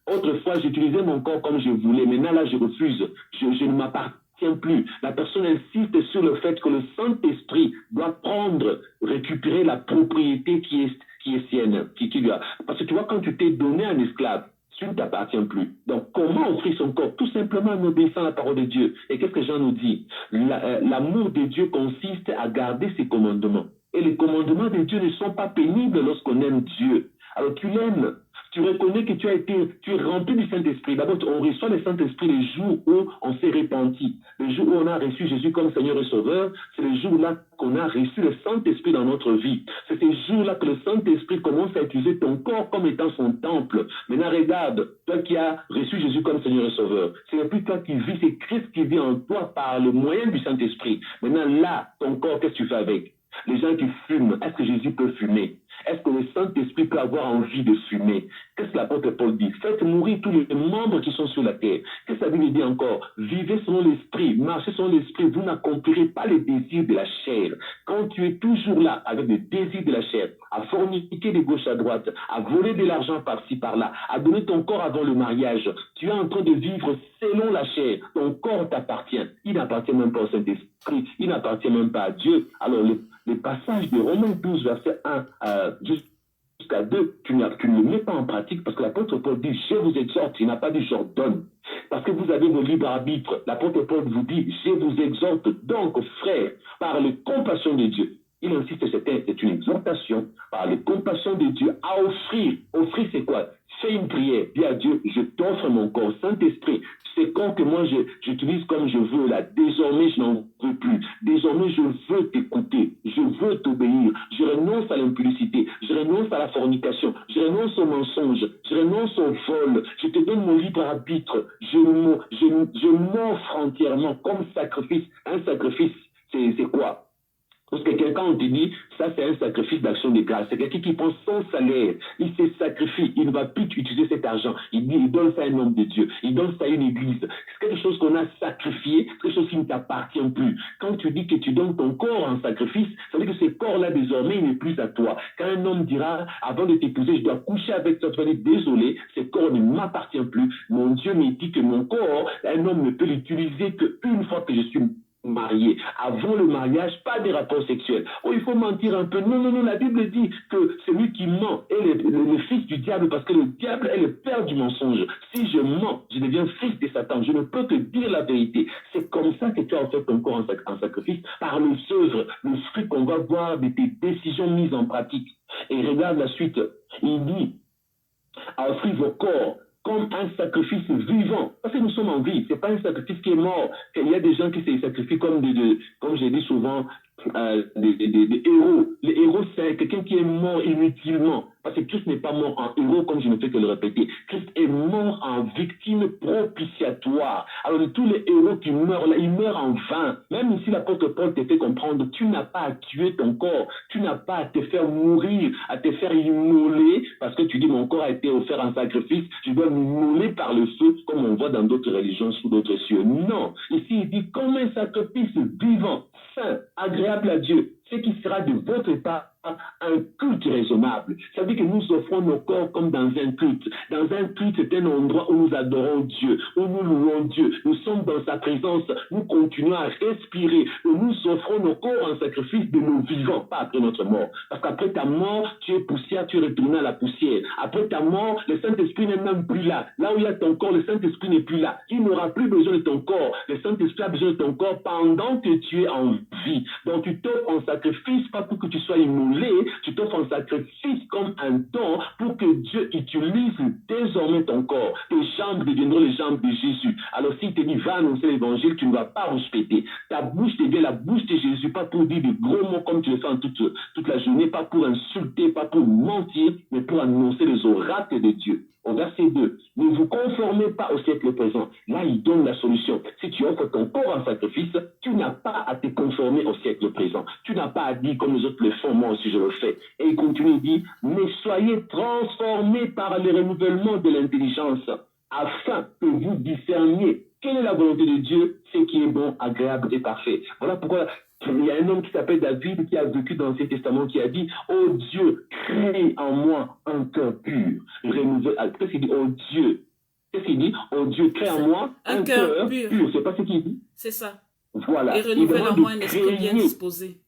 [SPEAKER 2] autrefois j'utilisais mon corps comme je voulais, maintenant là je refuse, je ne m'appartiens plus. La personne insiste sur le fait que le Saint-Esprit doit récupérer la propriété qui est sienne, qui lui a. Parce que tu vois, quand tu t'es donné un esclave, tu ne t'appartiens plus. Donc, comment offrir son corps? Tout simplement en obéissant à la parole de Dieu. Et qu'est-ce que Jean nous dit? L'amour de Dieu consiste à garder ses commandements. Et les commandements de Dieu ne sont pas pénibles lorsqu'on aime Dieu. Alors, tu l'aimes. Tu reconnais que tu es rempli du Saint-Esprit. D'abord, on reçoit le Saint-Esprit le jour où on s'est repenti. Le jour où on a reçu Jésus comme Seigneur et Sauveur, c'est le jour-là qu'on a reçu le Saint-Esprit dans notre vie. C'est ce jour-là que le Saint-Esprit commence à utiliser ton corps comme étant son temple. Maintenant, regarde, toi qui as reçu Jésus comme Seigneur et Sauveur, ce n'est plus toi qui vis, c'est Christ qui vit en toi par le moyen du Saint-Esprit. Maintenant, là, ton corps, qu'est-ce que tu fais avec? Les gens qui fument, est-ce que Jésus peut fumer? Est-ce que le Saint-Esprit peut avoir envie de fumer? Qu'est-ce que l'apôtre Paul dit? Faites mourir tous les membres qui sont sur la terre. Qu'est-ce que la Bible dit encore? Vivez selon l'Esprit, marchez selon l'Esprit, vous n'accomplirez pas les désirs de la chair. Quand tu es toujours là avec les désirs de la chair, à forniquer de gauche à droite, à voler de l'argent par-ci par-là, à donner ton corps avant le mariage, tu es en train de vivre selon la chair. Ton corps t'appartient. Il n'appartient même pas au Saint-Esprit. Il n'appartient même pas à Dieu. Alors, les passages de Romains 12, verset 1 jusqu'à 2, tu ne le mets pas en pratique parce que l'apôtre Paul dit, je vous exhorte, il n'a pas dit, j'ordonne. Parce que vous avez vos libres arbitres. L'apôtre Paul vous dit, je vous exhorte donc, frères, par les compassions de Dieu. Il insiste, c'est une exhortation par les compassions de Dieu à offrir. Offrir, c'est quoi? Fais une prière. Dis à Dieu, je t'offre mon corps. Saint-Esprit, c'est quand que moi j'utilise comme je veux là. Désormais, je n'en veux plus. Désormais, je veux t'écouter. Je veux t'obéir. Je renonce à l'impudicité. Je renonce à la fornication. Je renonce au mensonge. Je renonce au vol. Je te donne mon libre arbitre. Je m'offre entièrement comme sacrifice. Un sacrifice, c'est quoi? Parce que quelqu'un, on te dit, ça c'est un sacrifice d'action de grâce. C'est quelqu'un qui prend son salaire, il se sacrifie, il ne va plus utiliser cet argent. Il donne ça à un homme de Dieu, il donne ça à une église. C'est quelque chose qu'on a sacrifié, quelque chose qui ne t'appartient plus. Quand tu dis que tu donnes ton corps en sacrifice, ça veut dire que ce corps-là, désormais, il n'est plus à toi. Quand un homme dira, avant de t'épouser, je dois coucher avec toi, tu vas dire, désolé, ce corps ne m'appartient plus. Mon Dieu me dit que mon corps, un homme ne peut l'utiliser qu'une fois que je suis marié. Avant le mariage, pas de rapport sexuel. Oh, il faut mentir un peu. Non, non, non, la Bible dit que celui qui ment est le fils du diable parce que le diable est le père du mensonge. Si je mens, je deviens fils de Satan. Je ne peux que dire la vérité. C'est comme ça que tu as fait ton corps en sacrifice par le œuvre, le fruit qu'on va voir de tes décisions mises en pratique. Et regarde la suite. Il dit, à offrir vos corps comme un sacrifice vivant. Parce que nous sommes en vie, ce n'est pas un sacrifice qui est mort. Il y a des gens qui se sacrifient comme comme j'ai dit souvent, des héros. Les héros, c'est quelqu'un qui est mort inutilement. Parce que Christ n'est pas mort en héros, comme je ne fais que le répéter. Christ est mort en victime propitiatoire. Alors, tous les héros qui meurent là, ils meurent en vain. Même si l'apôtre Paul te fait comprendre, tu n'as pas à tuer ton corps. Tu n'as pas à te faire mourir, à te faire immoler, parce que tu dis, mon corps a été offert en sacrifice, je dois m'immoler par le feu, comme on voit dans d'autres religions sous d'autres cieux. Non. Ici, il dit, comme un sacrifice vivant, saint, agréable à Dieu, ce qui sera de votre part un culte raisonnable. Ça veut dire que nous offrons nos corps comme dans un culte. Dans un culte, c'est un endroit où nous adorons Dieu, où nous louons Dieu. Nous sommes dans sa présence, nous continuons à respirer. Et nous offrons nos corps en sacrifice de nos vivants, pas après notre mort. Parce qu'après ta mort, tu es poussière, tu es retourné à la poussière. Après ta mort, le Saint-Esprit n'est même plus là. Là où il y a ton corps, le Saint-Esprit n'est plus là. Il n'aura plus besoin de ton corps. Le Saint-Esprit a besoin de ton corps pendant que tu es en vie. Donc tu t'offres en sacrifice, pas pour que tu sois immolé, tu t'offres en sacrifice comme un don pour que Dieu utilise désormais ton corps. Tes jambes deviendront les jambes de Jésus. Alors s'il te dit, va annoncer l'évangile, tu ne vas pas respecter. Ta bouche devient la bouche de Jésus, pas pour dire des gros mots comme tu le fais en toute la journée, pas pour insulter, pas pour mentir, mais pour annoncer les oracles de Dieu. Au verset 2, ne vous conformez pas au siècle présent. Là, il donne la solution. Si tu offres ton corps en sacrifice, tu n'as pas à te conformer au siècle présent. Tu n'as pas à dire comme les autres le font, moi aussi je le fais. Et il continue, il dit, mais soyez transformés par le renouvellement de l'intelligence, afin que vous discerniez quelle est la volonté de Dieu, ce qui est bon, agréable et parfait. Voilà pourquoi il y a un homme qui s'appelle David qui a vécu dans l'Ancien Testament qui a dit, oh Dieu, crée en moi un cœur pur. Qu'est-ce qu'il dit? Oh Dieu. Qu'est-ce qu'il dit? Oh Dieu, crée en moi un cœur pur. C'est pas ce qu'il dit?
[SPEAKER 1] C'est ça.
[SPEAKER 2] Voilà.
[SPEAKER 1] Et renouvelle en moi un esprit bien disposé.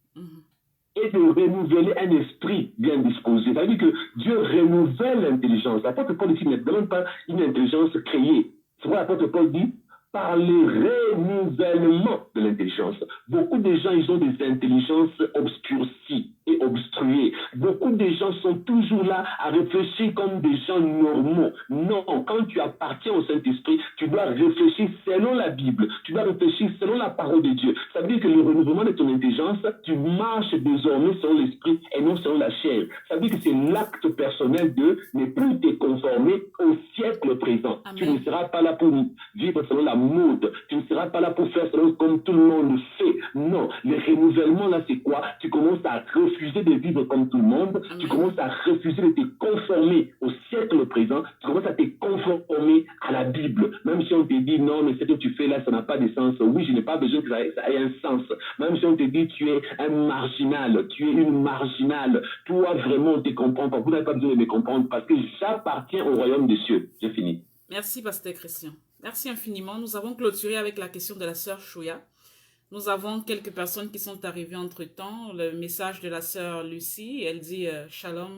[SPEAKER 2] Et de renouveler un esprit bien disposé. Ça veut dire que Dieu renouvelle l'intelligence. L'apôtre Paul ici ne demande pas une intelligence créée. C'est pourquoi l'apôtre Paul dit, par le renouvellement de l'intelligence. Beaucoup de gens, ils ont des intelligences obscurcies et obstruées. Beaucoup de gens sont toujours là à réfléchir comme des gens normaux. Non, quand tu appartiens au Saint-Esprit, tu dois réfléchir selon la Bible. Tu dois réfléchir selon la parole de Dieu. Ça veut dire que le renouvellement de ton intelligence, tu marches désormais selon l'Esprit et non selon la chair. Ça veut dire que c'est l'acte personnel de ne plus te conformer au siècle présent. Amen. Tu ne seras pas là pour vivre selon la mode. Tu ne seras pas là pour faire selon comme tout le monde fait. Non, le renouvellement là, c'est quoi? Tu commences à refuser de vivre comme tout le monde. Amen. Tu commences à refuser de te conformer au siècle présent. Tu commences à te conformer à la Bible. Même si on te dit non, mais ce que tu fais là, ça n'a pas de sens. Oui, je n'ai pas besoin que ça ait un sens. Même si on te dit tu es un marginal, tu es une marginale. Toi, vraiment, on ne te comprend pas. Vous n'avez pas besoin de me comprendre parce que j'appartiens au royaume des cieux. J'ai fini.
[SPEAKER 1] Merci, Pasteur Christian. Merci infiniment. Nous avons clôturé avec la question de la sœur Chouya. Nous avons quelques personnes qui sont arrivées entre-temps. Le message de la sœur Lucie, elle dit « Shalom,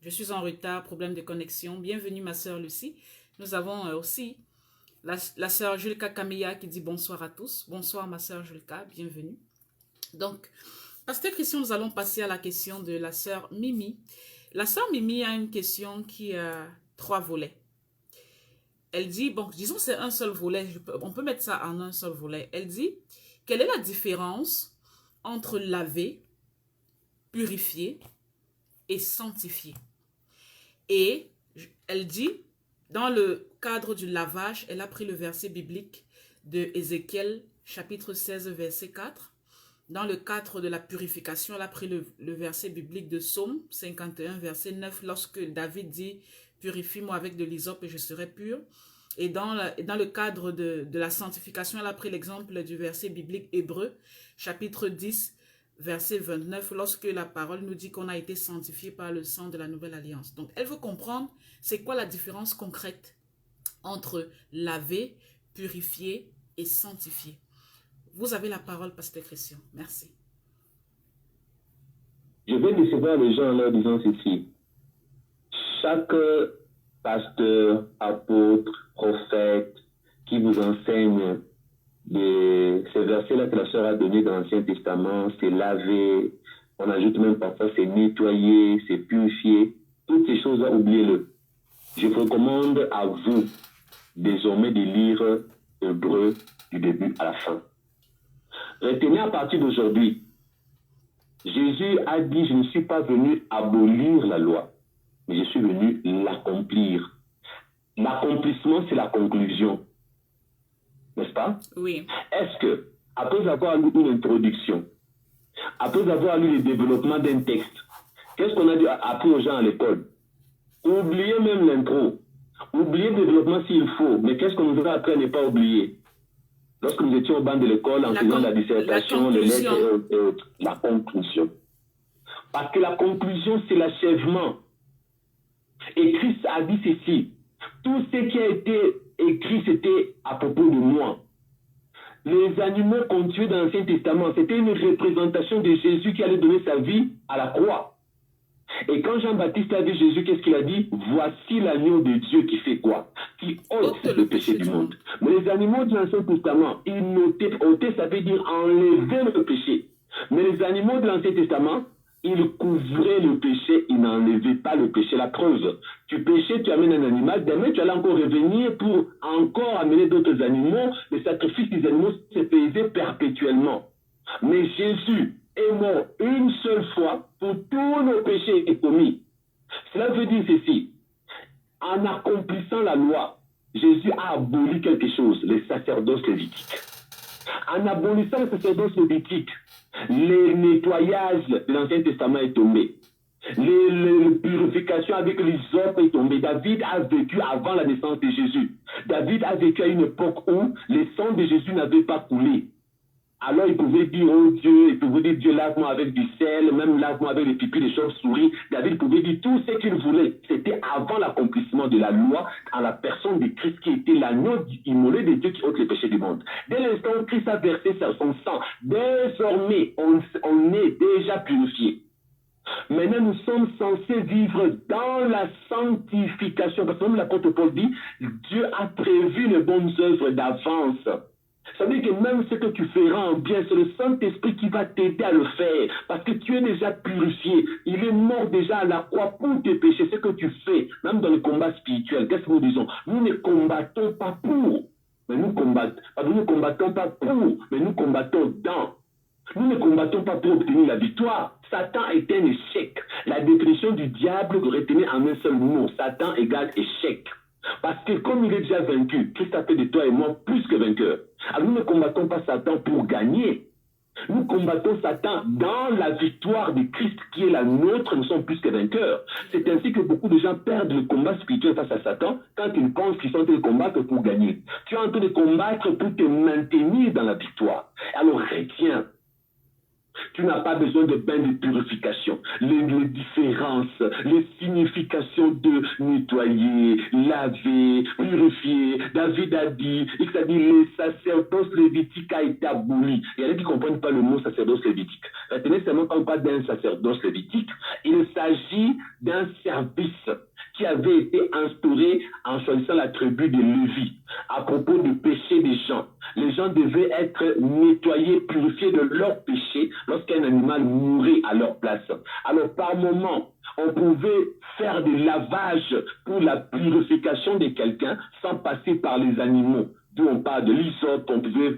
[SPEAKER 1] je suis en retard, problème de connexion. Bienvenue ma sœur Lucie. » Nous avons aussi la sœur Julka Camilla qui dit « Bonsoir à tous. » Bonsoir ma sœur Julka, bienvenue. Donc, Pasteur Christian, nous allons passer à la question de la sœur Mimi. La sœur Mimi a une question qui a 3 volets. Elle dit, bon, disons c'est un seul volet, on peut mettre ça en un seul volet. Elle dit, quelle est la différence entre laver, purifier et sanctifier? Et elle dit, dans le cadre du lavage, elle a pris le verset biblique de Ézéchiel, chapitre 16, verset 4. Dans le cadre de la purification, elle a pris le verset biblique de Psaume 51, verset 9, lorsque David dit « Purifie-moi avec de l'hysope et je serai pur ». Et dans le cadre de la sanctification, elle a pris l'exemple du verset biblique Hébreu, chapitre 10, verset 29, lorsque la parole nous dit qu'on a été sanctifié par le sang de la nouvelle alliance. Donc, elle veut comprendre c'est quoi la différence concrète entre laver, purifier et sanctifier. Vous avez la parole, Pasteur Christian. Merci.
[SPEAKER 2] Je vais décevoir les gens en leur disant ceci. Chaque pasteur, apôtre, prophète qui vous enseigne ces versets-là que la sœur a donnés dans l'Ancien Testament, c'est laver, on ajoute même parfois c'est nettoyer, c'est purifier. Toutes ces choses-là, oubliez-le. Je vous recommande à vous désormais de lire Hébreu du début à la fin. Retenez à partir d'aujourd'hui, Jésus a dit, je ne suis pas venu abolir la loi, mais je suis venu l'accomplir. L'accomplissement, c'est la conclusion. N'est-ce pas?
[SPEAKER 1] Oui.
[SPEAKER 2] Est-ce que, après avoir lu une introduction, après avoir lu le développement d'un texte, qu'est-ce qu'on a appris aux gens à l'école? Oubliez même l'intro. Oubliez le développement s'il faut, mais qu'est-ce qu'on nous a appris à ne pas oublier? Lorsque nous étions au banc de l'école, en faisant la dissertation, les lettres et autres, la conclusion. Parce que la conclusion, c'est l'achèvement. Et Christ a dit ceci. Tout ce qui a été écrit, c'était à propos de moi. Les animaux qu'on tuait dans l'Ancien Testament, c'était une représentation de Jésus qui allait donner sa vie à la croix. Et quand Jean-Baptiste a vu Jésus, qu'est-ce qu'il a dit? Voici l'agneau de Dieu qui fait quoi? Qui ôte le péché du monde. Mais les animaux de l'Ancien Testament, ils ôtaient, ça veut dire enlever le péché. Mais les animaux de l'Ancien Testament, ils couvraient le péché, ils n'enlevaient pas le péché. La preuve, tu péchais, tu amènes un animal, demain tu allais encore revenir pour encore amener d'autres animaux. Le sacrifice des animaux se faisait perpétuellement. Mais Jésus est mort une seule fois pour tous nos péchés commis. Cela veut dire ceci. En accomplissant la loi, Jésus a aboli quelque chose, le sacerdoce lévitique. En abolissant le sacerdoce lévitique, le nettoyage de l'Ancien Testament est tombé. La purification avec l'hysope est tombée. David a vécu avant la naissance de Jésus. David a vécu à une époque où le sang de Jésus n'avait pas coulé. Alors il pouvait dire, oh Dieu, il pouvait dire, Dieu, lave-moi avec du sel, même lave-moi avec les pipis des chauves-souris. David pouvait dire tout ce qu'il voulait. C'était avant l'accomplissement de la loi, à la personne de Christ qui était l'agneau immolé de Dieu qui ôte les péchés du monde. Dès l'instant où Christ a versé son sang, désormais, on est déjà purifié. Maintenant, nous sommes censés vivre dans la sanctification. Parce que même l'apôtre Paul dit, Dieu a prévu les bonnes œuvres d'avance. Ça veut dire que même ce que tu feras en bien, c'est le Saint-Esprit qui va t'aider à le faire. Parce que tu es déjà purifié. Il est mort déjà à la croix pour tes péchés. Ce que tu fais, même dans le combat spirituel, qu'est-ce que nous disons? Nous ne combattons pas pour, mais nous combattons pas pour, mais nous combattons dans. Nous ne combattons pas pour obtenir la victoire. Satan est un échec. La définition du diable retenue en un seul mot. Satan égale échec. Parce que comme il est déjà vaincu, Christ a fait de toi et moi plus que vainqueur. Alors nous ne combattons pas Satan pour gagner. Nous combattons Satan dans la victoire de Christ qui est la nôtre, nous sommes plus que vainqueurs. C'est ainsi que beaucoup de gens perdent le combat spirituel face à Satan quand ils pensent qu'ils sont en train de combattre pour gagner. Tu es en train de combattre pour te maintenir dans la victoire. Alors retiens. Tu n'as pas besoin de bain de purification. Les différences, les significations de nettoyer, laver, purifier. David a dit, le sacerdoce lévitique a été aboli. Il y en a qui ne comprennent pas le mot sacerdoce lévitique. Retenez seulement quand on parle d'un sacerdoce lévitique, il s'agit d'un service qui avait été instauré en choisissant la tribu de Lévi à propos du péché des gens. Les gens devaient être nettoyés, purifiés de leurs péchés lorsqu'un animal mourait à leur place. Alors par moment, on pouvait faire des lavages pour la purification de quelqu'un sans passer par les animaux. D'où on parle de l'hysope, on pouvait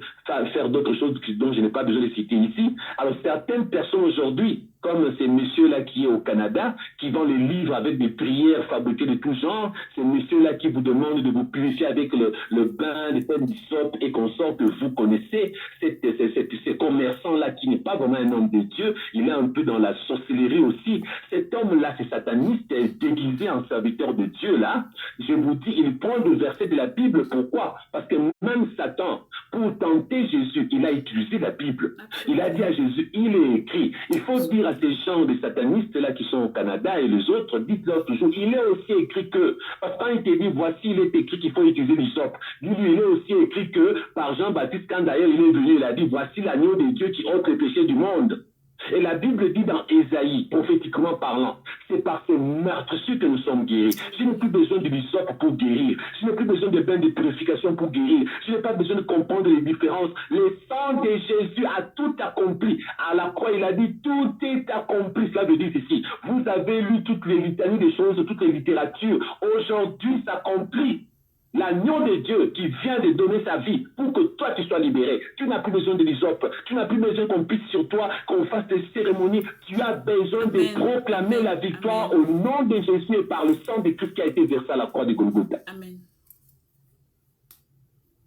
[SPEAKER 2] faire d'autres choses dont je n'ai pas besoin de citer ici. Alors certaines personnes aujourd'hui, comme ces messieurs-là qui est au Canada, qui vendent les livres avec des prières fabriquées de tout genre, ces messieurs-là qui vous demandent de vous purifier avec le bain, les peines d'hysope et consorts que vous connaissez, ces commerçants-là qui n'est pas vraiment un homme de Dieu, il est un peu dans la sorcellerie aussi. Cet homme-là, c'est sataniste, déguisé en serviteur de Dieu, là, je vous dis, il prend des versets de la Bible. Pourquoi? Parce que même Satan, pour tenter Jésus, il a utilisé la Bible. Il a dit à Jésus, il est écrit. Il faut dire à ces gens des satanistes-là qui sont au Canada et les autres, dites-leur toujours, il est aussi écrit que, parce que quand il te dit, voici, il est écrit qu'il faut utiliser l'hysope. Dis-lui, il est aussi écrit que, par Jean-Baptiste, quand d'ailleurs il est venu, il a dit, voici l'agneau de Dieu qui ôte les péchés du monde. Et la Bible dit dans Ésaïe, prophétiquement parlant, c'est par ces meurtrissures que nous sommes guéris. Je n'ai plus besoin de l'hysope pour guérir. Je n'ai plus besoin de bain de purification pour guérir. Je n'ai pas besoin de comprendre les différences. Le sang de Jésus a tout accompli. À la croix, il a dit, tout est accompli. Cela veut dire ceci. Vous avez lu toutes les litanies des choses, toutes les littératures. Aujourd'hui, s'accomplit. L'agneau de Dieu qui vient de donner sa vie pour que toi tu sois libéré. Tu n'as plus besoin de l'hysope. Tu n'as plus besoin qu'on pisse sur toi, qu'on fasse des cérémonies. Tu as besoin de proclamer la victoire au nom de Jésus et par le sang de Christ qui a été versé à la croix de Golgotha.
[SPEAKER 1] Amen.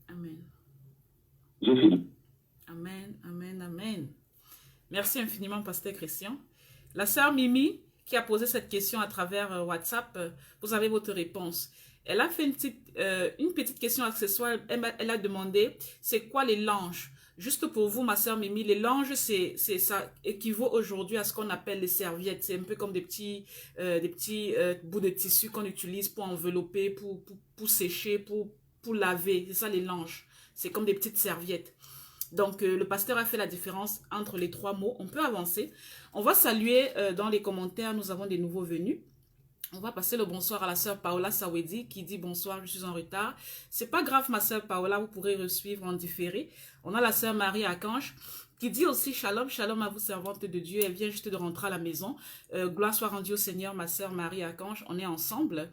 [SPEAKER 1] Amen.
[SPEAKER 2] J'ai fini.
[SPEAKER 1] Amen, amen, amen. Merci infiniment, Pasteur Christian. La sœur Mimi, qui a posé cette question à travers WhatsApp, vous avez votre réponse. Elle a fait une petite question accessoire. Elle a demandé, c'est quoi les langes? Juste pour vous, ma sœur Mimi, les langes, ça équivaut aujourd'hui à ce qu'on appelle les serviettes. C'est un peu comme des petits bouts de tissu qu'on utilise pour envelopper, pour sécher, pour laver. C'est ça les langes. C'est comme des petites serviettes. Donc, le pasteur a fait la différence entre les trois mots. On peut avancer. On va saluer dans les commentaires. Nous avons des nouveaux venus. On va passer le bonsoir à la sœur Paola Sawedi qui dit bonsoir, je suis en retard. C'est pas grave, ma sœur Paola, vous pourrez suivre en différé. On a la sœur Marie Archange qui dit aussi shalom, shalom à vous, servante de Dieu. Elle vient juste de rentrer à la maison. Gloire soit rendue au Seigneur, ma sœur Marie Archange. On est ensemble.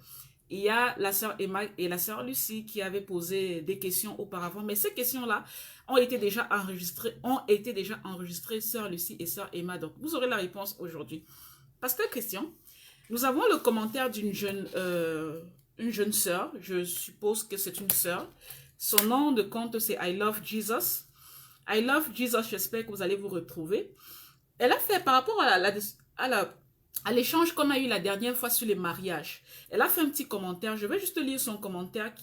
[SPEAKER 1] Il y a la sœur Emma et la sœur Lucie qui avaient posé des questions auparavant. Mais ces questions-là ont été déjà enregistrées, sœur Lucie et sœur Emma. Donc, vous aurez la réponse aujourd'hui. Pasteur Christian, nous avons le commentaire d'une jeune sœur. Je suppose que c'est une sœur. Son nom de compte, c'est I Love Jesus. I Love Jesus, j'espère que vous allez vous retrouver. Elle a fait, par rapport à l'échange qu'on a eu la dernière fois sur les mariages, elle a fait un petit commentaire. Je vais juste lire son commentaire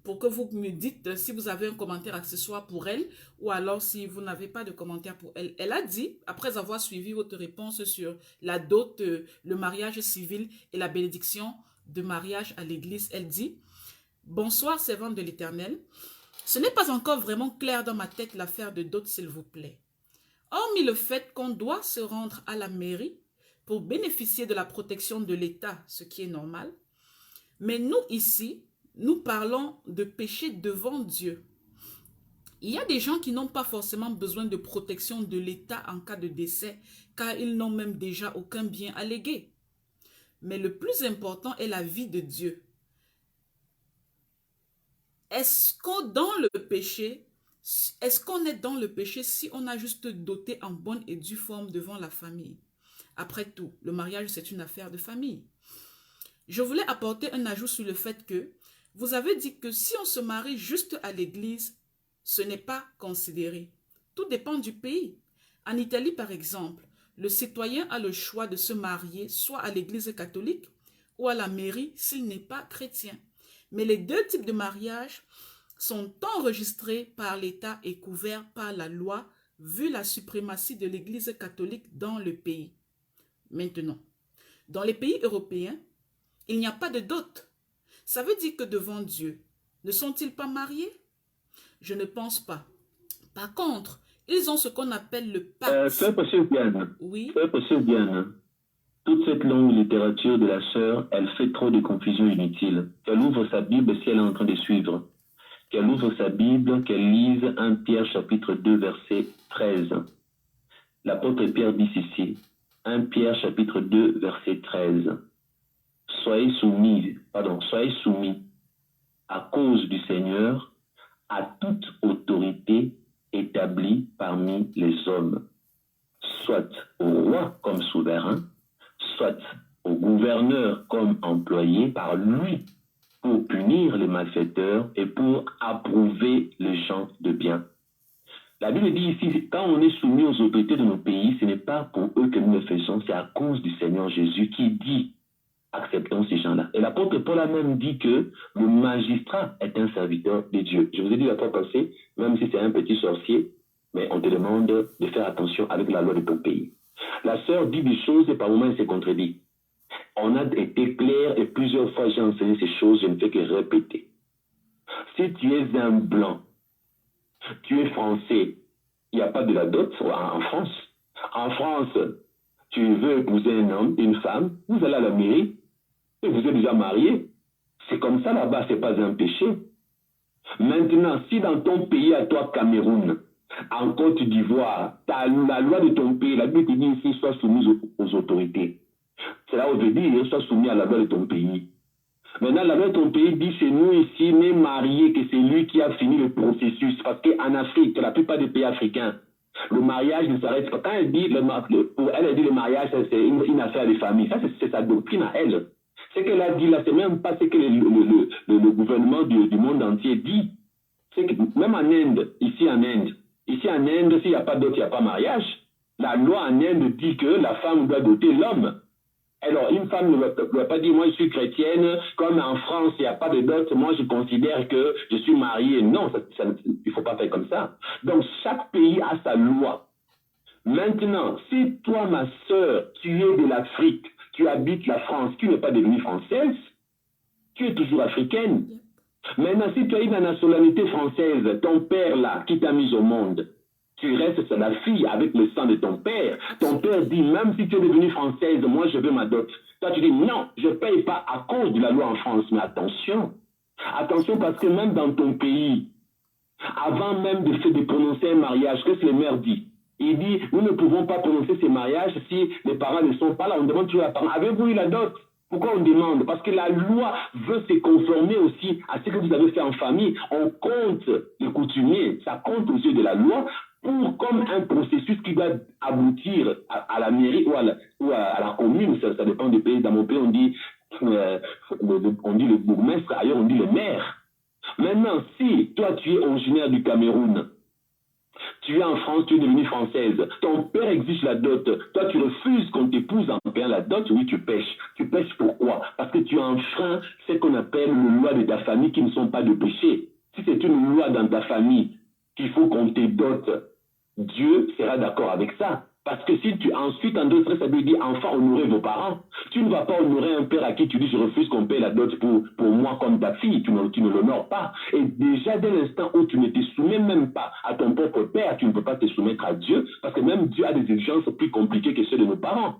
[SPEAKER 1] pour que vous me dites si vous avez un commentaire accessoire pour elle ou alors si vous n'avez pas de commentaire pour elle. Elle a dit, après avoir suivi votre réponse sur la dot, le mariage civil et la bénédiction de mariage à l'église, elle dit « Bonsoir, servante de l'Éternel. Ce n'est pas encore vraiment clair dans ma tête l'affaire de dot, s'il vous plaît. Hormis le fait qu'on doit se rendre à la mairie pour bénéficier de la protection de l'État, ce qui est normal, mais nous ici, nous parlons de péché devant Dieu. Il y a des gens qui n'ont pas forcément besoin de protection de l'État en cas de décès, car ils n'ont même déjà aucun bien à léguer. Mais le plus important est la vie de Dieu. Est-ce qu'on est dans le péché si on a juste doté en bonne et due forme devant la famille? Après tout, le mariage, c'est une affaire de famille. Je voulais apporter un ajout sur le fait que vous avez dit que si on se marie juste à l'église, ce n'est pas considéré. Tout dépend du pays. En Italie, par exemple, le citoyen a le choix de se marier soit à l'église catholique ou à la mairie s'il n'est pas chrétien. Mais les deux types de mariage sont enregistrés par l'État et couverts par la loi vu la suprématie de l'église catholique dans le pays. Maintenant, dans les pays européens, il n'y a pas de dot. Ça veut dire que devant Dieu, ne sont-ils pas mariés? Je ne pense pas. Par contre, ils ont ce qu'on appelle le pacte.
[SPEAKER 2] C'est possible bien.
[SPEAKER 1] Oui.
[SPEAKER 2] C'est possible bien. toute cette longue littérature de la sœur, elle fait trop de confusion inutile. Qu'elle ouvre sa Bible si elle est en train de suivre. Qu'elle ouvre sa Bible, qu'elle lise 1 Pierre chapitre 2 verset 13. L'apôtre Pierre dit ceci, 1 Pierre chapitre 2 verset 13. Soyez soumis à cause du Seigneur à toute autorité établie parmi les hommes, soit au roi comme souverain, soit au gouverneur comme employé par lui pour punir les malfaiteurs et pour approuver les gens de bien. La Bible dit ici, quand on est soumis aux autorités de nos pays, ce n'est pas pour eux que nous le faisons, c'est à cause du Seigneur Jésus qui dit acceptons ces gens-là. Et l'apôtre Paul a même dit que le magistrat est un serviteur de Dieu. Je vous ai dit la fois passée, même si c'est un petit sorcier, mais on te demande de faire attention avec la loi de ton pays. La sœur dit des choses et par moments elle s'est contredit. On a été clair et plusieurs fois j'ai enseigné ces choses, je ne fais que répéter. Si tu es un blanc, tu es français, il n'y a pas de la dot en France. En France, tu veux épouser un homme, une femme, vous allez à la mairie, et vous êtes déjà marié. C'est comme ça là-bas, ce n'est pas un péché. Maintenant, si dans ton pays, à toi, Cameroun, en Côte d'Ivoire, la loi de ton pays, la Bible te dit ici, sois soumise aux autorités. Cela veut dire, sois soumis à la loi de ton pays. Maintenant, la loi de ton pays dit, c'est nous ici, mais mariés, que c'est lui qui a fini le processus. Parce qu'en Afrique, la plupart des pays africains, le mariage ne s'arrête pas. Quand elle dit pour elle, dit le mariage, c'est une affaire de famille. Ça, c'est sa doctrine à elle. Ce qu'elle a dit là, c'est même pas ce que le gouvernement du monde entier dit. C'est que même en Inde, ici en Inde, s'il n'y a pas d'autre, il n'y a pas mariage. La loi en Inde dit que la femme doit doter l'homme. Alors, une femme ne va pas dire, moi je suis chrétienne, comme en France, il n'y a pas de dot, moi je considère que je suis mariée. Non, il ne faut pas faire comme ça. Donc, chaque pays a sa loi. Maintenant, si toi, ma sœur, tu es de l'Afrique, tu habites la France, tu n'es pas devenue française, tu es toujours africaine. Maintenant, si tu as une nationalité française, ton père là, qui t'a mise au monde, tu restes la fille avec le sang de ton père. Ton père dit, même si tu es devenue française, moi je veux ma dot. Toi tu dis, non, je ne paye pas à cause de la loi en France. Mais attention, attention parce que même dans ton pays, avant même de prononcer un mariage, qu'est-ce que le maire dit? Il dit, nous ne pouvons pas prononcer ces mariages si les parents ne sont pas là. On demande toujours à parents, avez-vous eu la dot? Pourquoi on demande? Parce que la loi veut se conformer aussi à ce que vous avez fait en famille. On compte les coutumiers, ça compte aux yeux de la loi pour comme un processus qui doit aboutir à la mairie ou à la commune. Ça dépend des pays. Dans mon pays, on dit le bourgmestre, ailleurs on dit le maire. Maintenant, si toi tu es originaire du Cameroun, tu es en France, tu es devenue française, ton père exige la dot, toi tu refuses qu'on t'épouse en payant la dot, oui tu pêches. Tu pêches pourquoi? Parce que tu enfreins ce qu'on appelle les lois de ta famille qui ne sont pas de péché. Si c'est une loi dans ta famille qu'il faut qu'on te dote, Dieu sera d'accord avec ça. Parce que si tu ensuite, en d'autres, ça veut dire enfant, honorer vos parents. Tu ne vas pas honorer un père à qui tu dis je refuse qu'on paye la dot pour moi comme ta fille. Tu ne l'honores pas. Et déjà, dès l'instant où tu ne te soumets même pas à ton propre père, tu ne peux pas te soumettre à Dieu. Parce que même Dieu a des exigences plus compliquées que ceux de nos parents.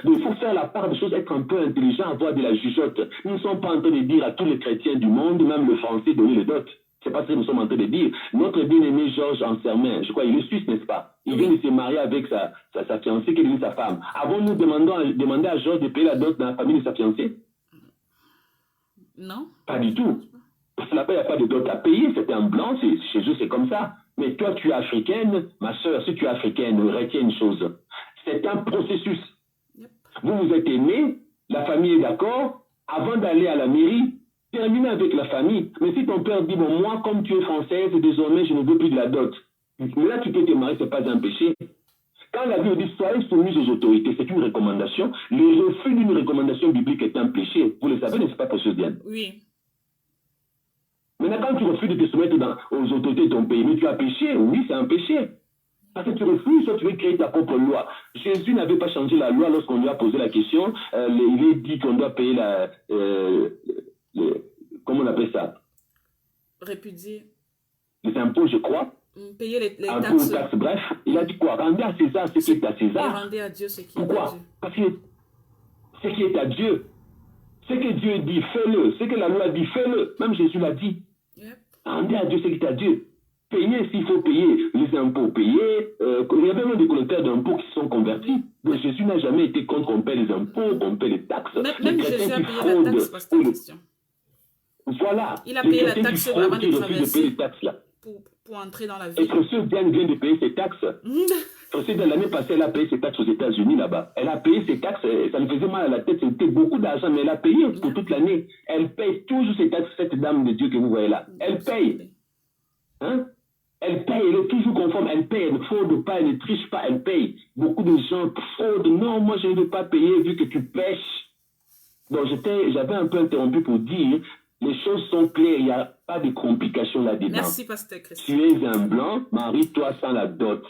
[SPEAKER 2] Donc il faut faire la part des choses, être un peu intelligent, avoir de la jugeote. Nous ne sommes pas en train de dire à tous les chrétiens du monde, même le français, donner les dots. C'est pas ce que nous sommes en train de dire. Notre bien-aimé Georges Ansermin, je crois, il est suisse, n'est-ce pas? Il vient de se marier avec sa fiancée qui est devenue sa femme. Avons-nous demandé à Georges de payer la dot dans la famille de sa fiancée?
[SPEAKER 1] Non.
[SPEAKER 2] Pas du tout. Parce que là-bas, il n'y a pas de dot à payer. C'était un blanc, chez eux, c'est comme ça. Mais toi, tu es africaine, ma soeur, si tu es africaine, retiens une chose. C'est un processus. Yep. Vous êtes aimés, la famille est d'accord, avant d'aller à la mairie, terminer avec la famille. Mais si ton père dit, bon, moi, comme tu es française, désormais, je ne veux plus de la dot. Mais là, tu peux te marier, ce n'est pas un péché. Quand la Bible dit, soyez soumis aux autorités, c'est une recommandation. Le refus d'une recommandation biblique est un péché. Vous le savez, n'est-ce pas, Précieuse Diane?
[SPEAKER 1] Oui.
[SPEAKER 2] Maintenant, quand tu refuses de te soumettre aux autorités de ton pays, mais tu as péché, oui, c'est un péché. Parce que tu refuses, soit tu veux créer ta propre loi. Jésus n'avait pas changé la loi lorsqu'on lui a posé la question. Il est dit qu'on doit payer comment on appelle ça?
[SPEAKER 1] Répudier.
[SPEAKER 2] Les impôts, je crois.
[SPEAKER 1] Payer les
[SPEAKER 2] taxes. Bref, il a dit quoi? Rendez à César ce qui est à César.
[SPEAKER 1] Et rendez à Dieu ce qui est à
[SPEAKER 2] Pourquoi?
[SPEAKER 1] Dieu.
[SPEAKER 2] Parce que ce qui est à Dieu. Ce que Dieu dit, fais-le. Ce que la loi dit, fais-le. Même Jésus l'a dit.
[SPEAKER 1] Yep.
[SPEAKER 2] Rendez à Dieu ce qui est à Dieu. Payez s'il faut payer. Les impôts payés. Il y a même des collecteurs d'impôts qui sont convertis. Donc Jésus n'a jamais été contre qu'on paie les impôts, qu'on paie les taxes.
[SPEAKER 1] Même Jésus a payé la taxe, pasteur Christian.
[SPEAKER 2] Voilà.
[SPEAKER 1] Il a payé la taxe avant de traverser
[SPEAKER 2] les taxes, là.
[SPEAKER 1] Pour entrer dans la
[SPEAKER 2] ville. Et Précieuse Diane vient de payer ses taxes. Précieuse Diane, l'année passée, elle a payé ses taxes aux États-Unis là-bas. Elle a payé ses taxes, ça me faisait mal à la tête, c'était beaucoup d'argent, mais elle a payé pour toute l'année. Elle paye toujours ses taxes, cette dame de Dieu que vous voyez là. Elle paye. Hein? Elle paye, elle est toujours conforme, elle paye, elle ne fraude pas, elle ne triche pas, elle paye. Beaucoup de gens fraudent. Non, moi je ne veux pas payer vu que tu pêches. Donc j'avais un peu interrompu pour dire, les choses sont claires, il n'y a pas de complications là-dedans.
[SPEAKER 1] Merci, pasteur Christian.
[SPEAKER 2] Tu es un blanc, marie-toi sans la dot.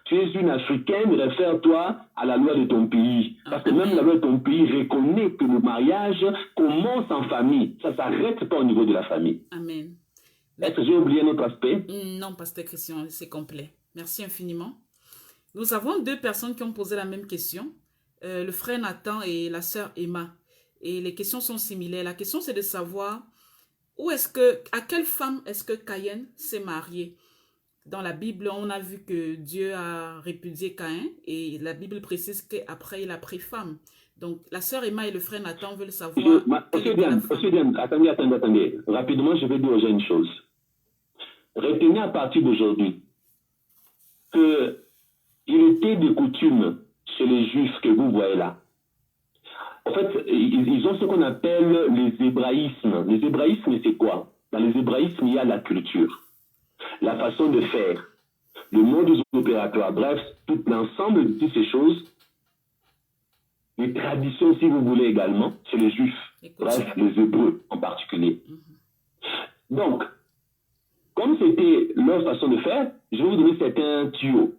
[SPEAKER 2] Tu es une africaine, réfère-toi à la loi de ton pays. Parce que même la loi de ton pays reconnaît que le mariage commence en famille. Ça ne s'arrête pas au niveau de la famille.
[SPEAKER 1] Amen.
[SPEAKER 2] Est-ce que j'ai oublié notre aspect?
[SPEAKER 1] Non, pasteur Christian, c'est complet. Merci infiniment. Nous avons deux personnes qui ont posé la même question. Le frère Nathan et la sœur Emma. Et les questions sont similaires. La question, c'est de savoir à quelle femme est-ce que Caïn s'est marié? Dans la Bible, on a vu que Dieu a répudié Caïn et la Bible précise qu'après, il a pris femme. Donc, la sœur Emma et le frère Nathan veulent savoir...
[SPEAKER 2] Monsieur Diane, attendez. Rapidement, je vais dire aux gens une chose. Retenez à partir d'aujourd'hui qu'il était de coutume chez les Juifs que vous voyez là. En fait, ils ont ce qu'on appelle les hébraïsmes. Les hébraïsmes, c'est quoi? Dans les hébraïsmes, il y a la culture, la façon de faire, le modus opératoire, bref, tout l'ensemble de ces choses, les traditions, si vous voulez également, chez les Juifs, bref, les Hébreux en particulier. Donc, comme c'était leur façon de faire, je vais vous donner certains tuyaux.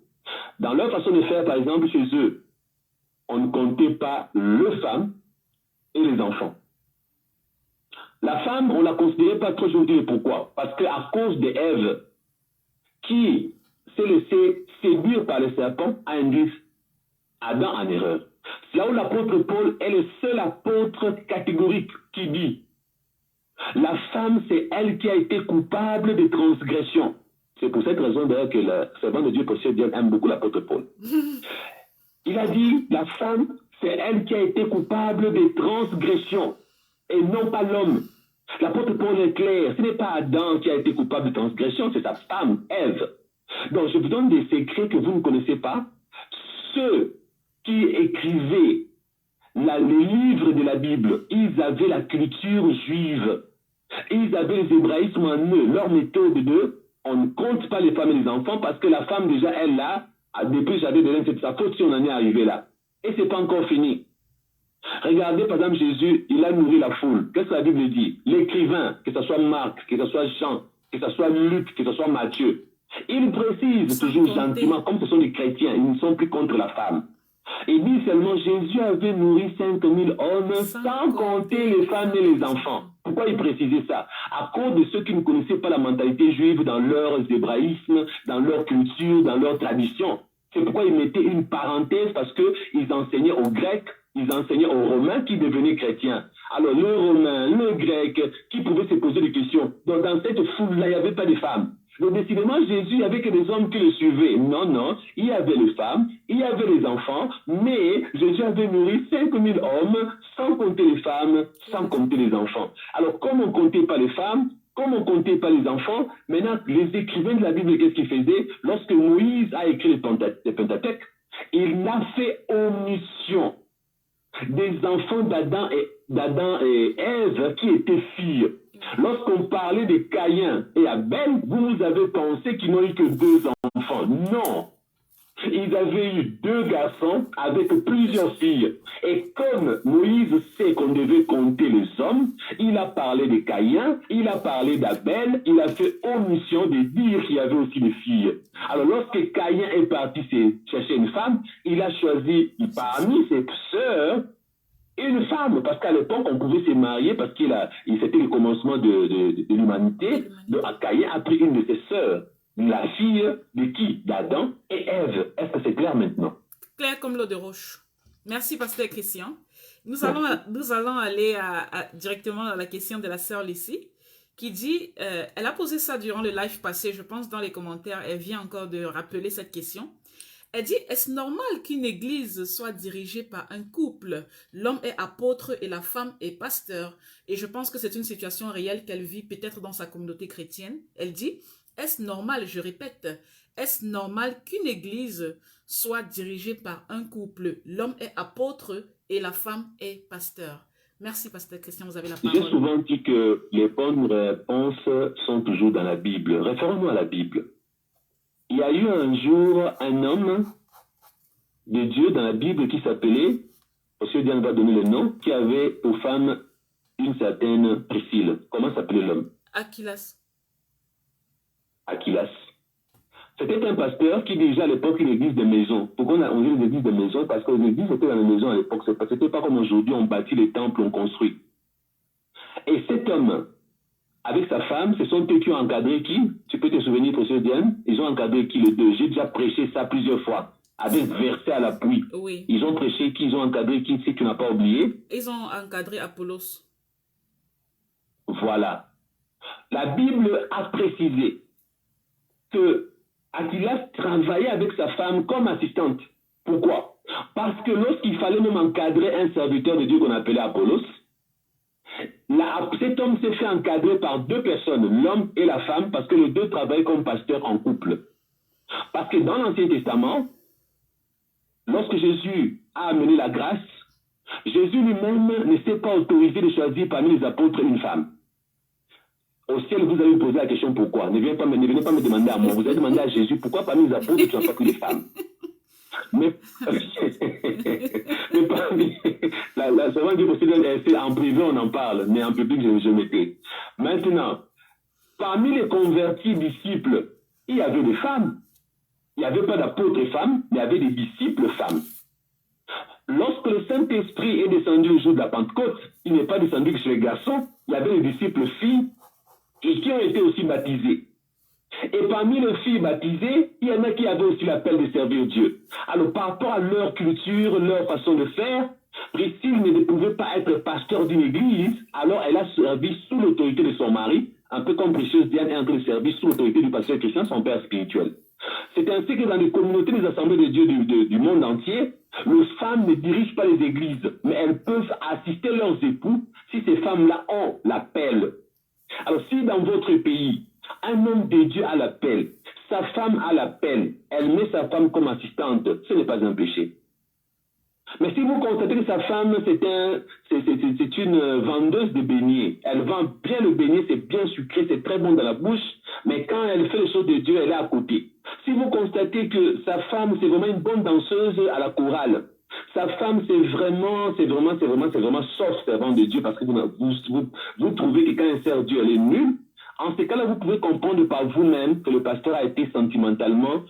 [SPEAKER 2] Dans leur façon de faire, par exemple, chez eux, on ne comptait pas les femmes et les enfants. La femme, on ne la considérait pas trop gentille. Pourquoi? Parce qu'à cause d'Ève, qui s'est laissée séduire par le serpent, a induit Adam en erreur. C'est là où l'apôtre Paul est le seul apôtre catégorique qui dit la femme, c'est elle qui a été coupable de transgression. C'est pour cette raison d'ailleurs que le servant de Dieu, Précieux Dieu, aime beaucoup l'apôtre Paul. Il a dit, la femme, c'est elle qui a été coupable de transgression et non pas l'homme. L'apôtre Paul est clair, ce n'est pas Adam qui a été coupable de transgression, c'est sa femme, Ève. Donc je vous donne des secrets que vous ne connaissez pas. Ceux qui écrivaient les livres de la Bible, ils avaient la culture juive. Ils avaient les hébraïsmes en eux, leur méthode de on ne compte pas les femmes et les enfants parce que la femme déjà, elle là, depuis j'avais de c'est de sa faute si on en est arrivé là. Et c'est pas encore fini. Regardez par exemple Jésus, il a nourri la foule. Qu'est-ce que la Bible dit? L'écrivain, que ce soit Marc, que ce soit Jean, que ce soit Luc, que ce soit Matthieu, il précise toujours gentiment, comme ce sont des chrétiens, ils ne sont plus contre la femme. Il dit seulement Jésus avait nourri 5000 hommes sans compter les femmes et les enfants. Pourquoi il précisait ça? À cause de ceux qui ne connaissaient pas la mentalité juive dans leurs hébraïsmes, dans leur culture, dans leur tradition. C'est pourquoi il mettait une parenthèse parce qu'ils enseignaient aux Grecs, ils enseignaient aux Romains qui devenaient chrétiens. Alors le Romain, le Grec, qui pouvaient se poser des questions. Donc dans cette foule-là, il n'y avait pas de femmes. Donc décidément, Jésus, il n'y avait que des hommes qui le suivaient. Non, non, il y avait les femmes, il y avait les enfants, mais Jésus avait nourri 5000 hommes, sans compter les femmes, sans compter les enfants. Alors, comme on ne comptait pas les femmes, comme on ne comptait pas les enfants, maintenant, les écrivains de la Bible, qu'est-ce qu'ils faisaient? Lorsque Moïse a écrit le Pentateuque, il n'a fait omission des enfants d'Adam et Ève qui étaient filles. Lorsqu'on parlait de Caïn et Abel, vous avez pensé qu'ils n'ont eu que 2 enfants. Non. Ils avaient eu 2 garçons avec plusieurs filles. Et comme Moïse sait qu'on devait compter les hommes, il a parlé de Caïn, il a parlé d'Abel, il a fait omission de dire qu'il y avait aussi des filles. Alors lorsque Caïn est parti chercher une femme, il a choisi parmi ses sœurs une femme, parce qu'à l'époque, on pouvait se marier parce c'était le commencement de l'humanité. Donc, Caïn a pris une de ses sœurs, la fille de qui? D'Adam et Ève. Est-ce que c'est clair maintenant?
[SPEAKER 1] Clair comme l'eau de roche. Merci, pasteur Christian. Nous allons aller directement à la question de la sœur Lucie, qui dit, elle a posé ça durant le live passé, je pense dans les commentaires, elle vient encore de rappeler cette question. Elle dit, est-ce normal qu'une église soit dirigée par un couple? L'homme est apôtre et la femme est pasteur. Et je pense que c'est une situation réelle qu'elle vit peut-être dans sa communauté chrétienne. Elle dit, est-ce normal, je répète, est-ce normal qu'une église soit dirigée par un couple? L'homme est apôtre et la femme est pasteur. Merci, pasteur Christian, vous avez la parole.
[SPEAKER 2] J'ai souvent dit que les bonnes réponses sont toujours dans la Bible. Référons-nous à la Bible. Il y a eu un jour un homme de Dieu dans la Bible qui s'appelait, parce que Dieu va donner le nom, qui avait pour femme une certaine Priscille. Comment s'appelait l'homme?
[SPEAKER 1] Aquilas.
[SPEAKER 2] Aquilas. C'était un pasteur qui dirigeait à l'époque une église de maison. Pourquoi on dit une église de maison? Parce que les églises étaient dans la maison à l'époque. C'était pas comme aujourd'hui, on bâtit les temples, on construit. Et cet homme, avec sa femme, ce sont eux qui ont encadré qui? Tu peux te souvenir, professeur Diane? Ils ont encadré qui? Les deux. J'ai déjà prêché ça plusieurs fois, avec verset à l'appui.
[SPEAKER 1] Oui.
[SPEAKER 2] Ils ont prêché qui? Ils ont encadré qui? Si tu n'as pas oublié?
[SPEAKER 1] Ils ont encadré Apollos.
[SPEAKER 2] Voilà. La Bible a précisé que Aquilas travaillait avec sa femme comme assistante. Pourquoi? Parce que lorsqu'il fallait même encadrer un serviteur de Dieu qu'on appelait Apollos, cet homme s'est fait encadrer par deux personnes, l'homme et la femme, parce que les deux travaillaient comme pasteurs en couple. Parce que dans l'Ancien Testament, lorsque Jésus a amené la grâce, Jésus lui-même ne s'est pas autorisé de choisir parmi les apôtres une femme. Au ciel, vous allez me poser la question pourquoi. Ne venez pas me demander à moi. Vous allez demander à Jésus pourquoi parmi les apôtres tu n'as pas que des femmes. Mais parmi la servante du possible, en privé on en parle, mais en public je m'étais. Maintenant, parmi les convertis disciples, il y avait des femmes. Il n'y avait pas d'apôtres femmes, mais il y avait des disciples femmes. Lorsque le Saint-Esprit est descendu au jour de la Pentecôte, il n'est pas descendu que sur les garçons, il y avait des disciples filles et qui ont été aussi baptisés. Et parmi les filles baptisées, il y en a qui avaient aussi l'appel de servir Dieu. Alors par rapport à leur culture, leur façon de faire, Priscille ne pouvait pas être pasteur d'une église, alors elle a servi sous l'autorité de son mari, un peu comme Précieuse Diane est en train de servir sous l'autorité du pasteur Christian, son père spirituel. C'est ainsi que dans les communautés des assemblées de Dieu du monde entier, les femmes ne dirigent pas les églises, mais elles peuvent assister leurs époux si ces femmes-là ont l'appel. Alors si dans votre pays, un homme de Dieu a l'appel, sa femme a l'appel, elle met sa femme comme assistante, ce n'est pas un péché. Mais si vous constatez que sa femme, c'est une vendeuse de beignets, elle vend bien le beignet, c'est bien sucré, c'est très bon dans la bouche, mais quand elle fait les choses de Dieu, elle est à côté. Si vous constatez que sa femme, c'est vraiment une bonne danseuse à la chorale, sa femme, c'est vraiment sauf servant de Dieu, parce que vous trouvez que quand elle sert Dieu, elle est nulle, en ce cas-là, vous pouvez comprendre par vous-même que le pasteur a été sentimentalement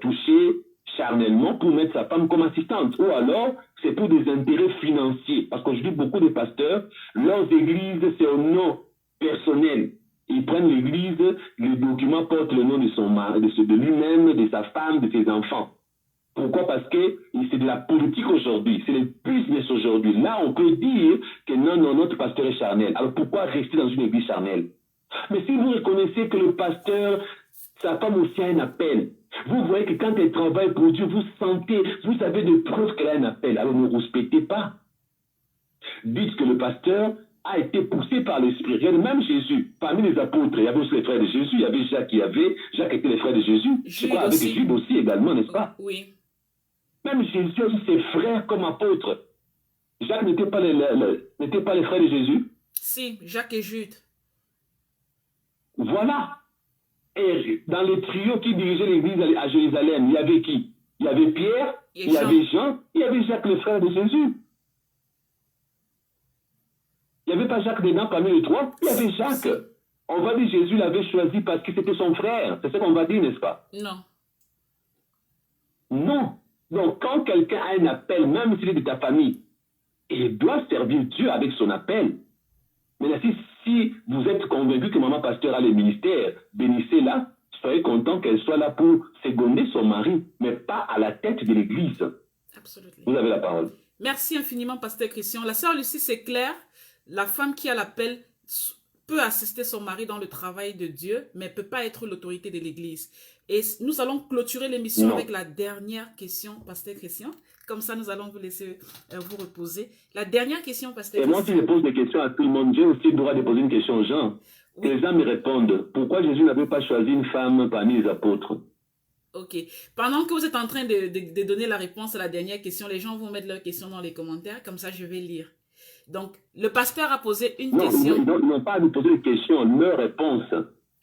[SPEAKER 2] touché, charnellement, pour mettre sa femme comme assistante. Ou alors, c'est pour des intérêts financiers. Parce qu'aujourd'hui, beaucoup de pasteurs, leurs églises, c'est au nom personnel. Ils prennent l'église, le document porte le nom de son mari, de lui-même, de sa femme, de ses enfants. Pourquoi? Parce que c'est de la politique aujourd'hui, c'est le business aujourd'hui. Là, on peut dire que non, notre pasteur est charnel. Alors pourquoi rester dans une église charnelle? Mais si vous reconnaissez que le pasteur, sa femme aussi a un appel, vous voyez que quand elle travaille pour Dieu, vous sentez, vous avez des preuves qu'elle a un appel. Alors ne respectez pas. Dites que le pasteur a été poussé par l'Esprit. Même Jésus, parmi les apôtres, il y avait aussi les frères de Jésus, il y avait Jacques Jacques était les frères de Jésus. Je crois avec Jude aussi également, n'est-ce pas?
[SPEAKER 1] Oui.
[SPEAKER 2] Même Jésus a eu ses frères comme apôtres. Jacques n'était pas les frères de Jésus?
[SPEAKER 1] Si, Jacques et Jude.
[SPEAKER 2] Voilà. Et dans les trios qui dirigeaient l'église à Jérusalem, il y avait qui? Il y avait Pierre, il y avait Jean, il y avait Jacques, le frère de Jésus. Il n'y avait pas Jacques dedans parmi les trois, il y avait Jacques. On va dire Jésus l'avait choisi parce que c'était son frère. C'est ce qu'on va dire, n'est-ce pas?
[SPEAKER 1] Non.
[SPEAKER 2] Non. Donc, quand quelqu'un a un appel, même s'il est de ta famille, il doit servir Dieu avec son appel. Mais si vous êtes convaincu que maman pasteur a le ministère, bénissez-la, soyez content qu'elle soit là pour seconder son mari, mais pas à la tête de l'église.
[SPEAKER 1] Absolument.
[SPEAKER 2] Vous avez la parole.
[SPEAKER 1] Merci infiniment, Pasteur Christian. La sœur Lucie, c'est clair. La femme qui a l'appel peut assister son mari dans le travail de Dieu, mais ne peut pas être l'autorité de l'Église. Et nous allons clôturer l'émission avec la dernière question, Pasteur Christian. Comme ça, nous allons vous laisser vous reposer. La dernière question, Pasteur Christian.
[SPEAKER 2] Et moi, si je pose des questions à tout le monde, j'ai aussi le droit de poser une question aux gens. Oui. Que les gens me répondent. Pourquoi Jésus n'avait pas choisi une femme parmi les apôtres?
[SPEAKER 1] Ok. Pendant que vous êtes en train de donner la réponse à la dernière question, les gens vont mettre leurs questions dans les commentaires. Comme ça, je vais lire. Donc, le pasteur a posé une question.
[SPEAKER 2] Ils n'ont pas à nous poser une question, leur réponse.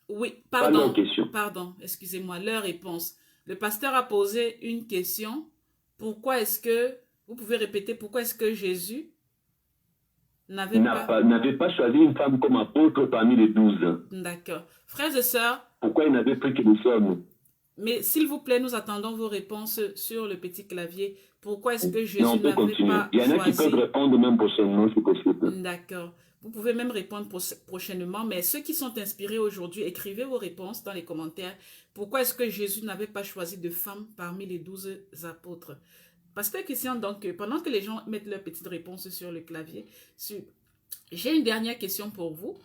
[SPEAKER 1] Oui, pardon. Pardon, excusez-moi, leur réponse. Le pasteur a posé une question. Pourquoi est-ce que, vous pouvez répéter, pourquoi est-ce que Jésus n'avait
[SPEAKER 2] pas choisi une femme comme apôtre parmi les 12?
[SPEAKER 1] D'accord. Frères et sœurs.
[SPEAKER 2] Pourquoi il n'avait pris que nous sommes?
[SPEAKER 1] Mais s'il vous plaît, nous attendons vos réponses sur le petit clavier. Pourquoi est-ce que Jésus
[SPEAKER 2] n'avait pas choisi? Il y en a qui peuvent répondre même prochainement, si possible.
[SPEAKER 1] D'accord. Vous pouvez même répondre prochainement, mais ceux qui sont inspirés aujourd'hui, écrivez vos réponses dans les commentaires. Pourquoi est-ce que Jésus n'avait pas choisi de femme parmi les 12 apôtres? Pasteur Christian, donc, pendant que les gens mettent leurs petites réponses sur le clavier, j'ai une dernière question pour vous.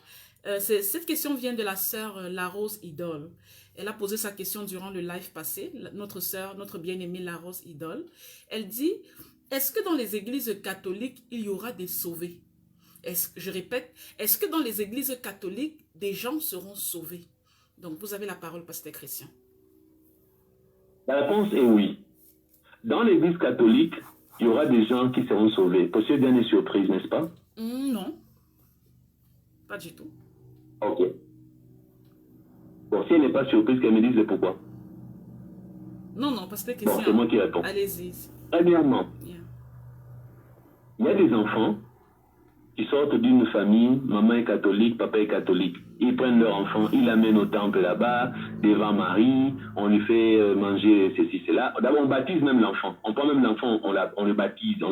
[SPEAKER 1] Cette question vient de la sœur La Rose Idole. Elle a posé sa question durant le live passé, notre sœur, notre bien-aimée La Rose Idole. Elle dit, est-ce que dans les églises catholiques, il y aura des sauvés? Je répète, est-ce que dans les églises catholiques, des gens seront sauvés? Donc, vous avez la parole, Pasteur Christian.
[SPEAKER 2] La réponse est oui. Dans l'église catholique, il y aura des gens qui seront sauvés. Possible bien des surprises, n'est-ce pas?
[SPEAKER 1] Non. Pas du tout.
[SPEAKER 2] Ok. Bon, si elle n'est pas surprise, qu'elle me dise le pourquoi.
[SPEAKER 1] Non, Pasteur Christian.
[SPEAKER 2] Bon, c'est moi qui réponds.
[SPEAKER 1] Allez-y.
[SPEAKER 2] Premièrement, il y a des enfants qui sortent d'une famille, maman est catholique, papa est catholique. Ils prennent leur enfant, ils l'amènent au temple là-bas, devant Marie, on lui fait manger ceci, cela. D'abord, on baptise même l'enfant. On prend même l'enfant, on le baptise,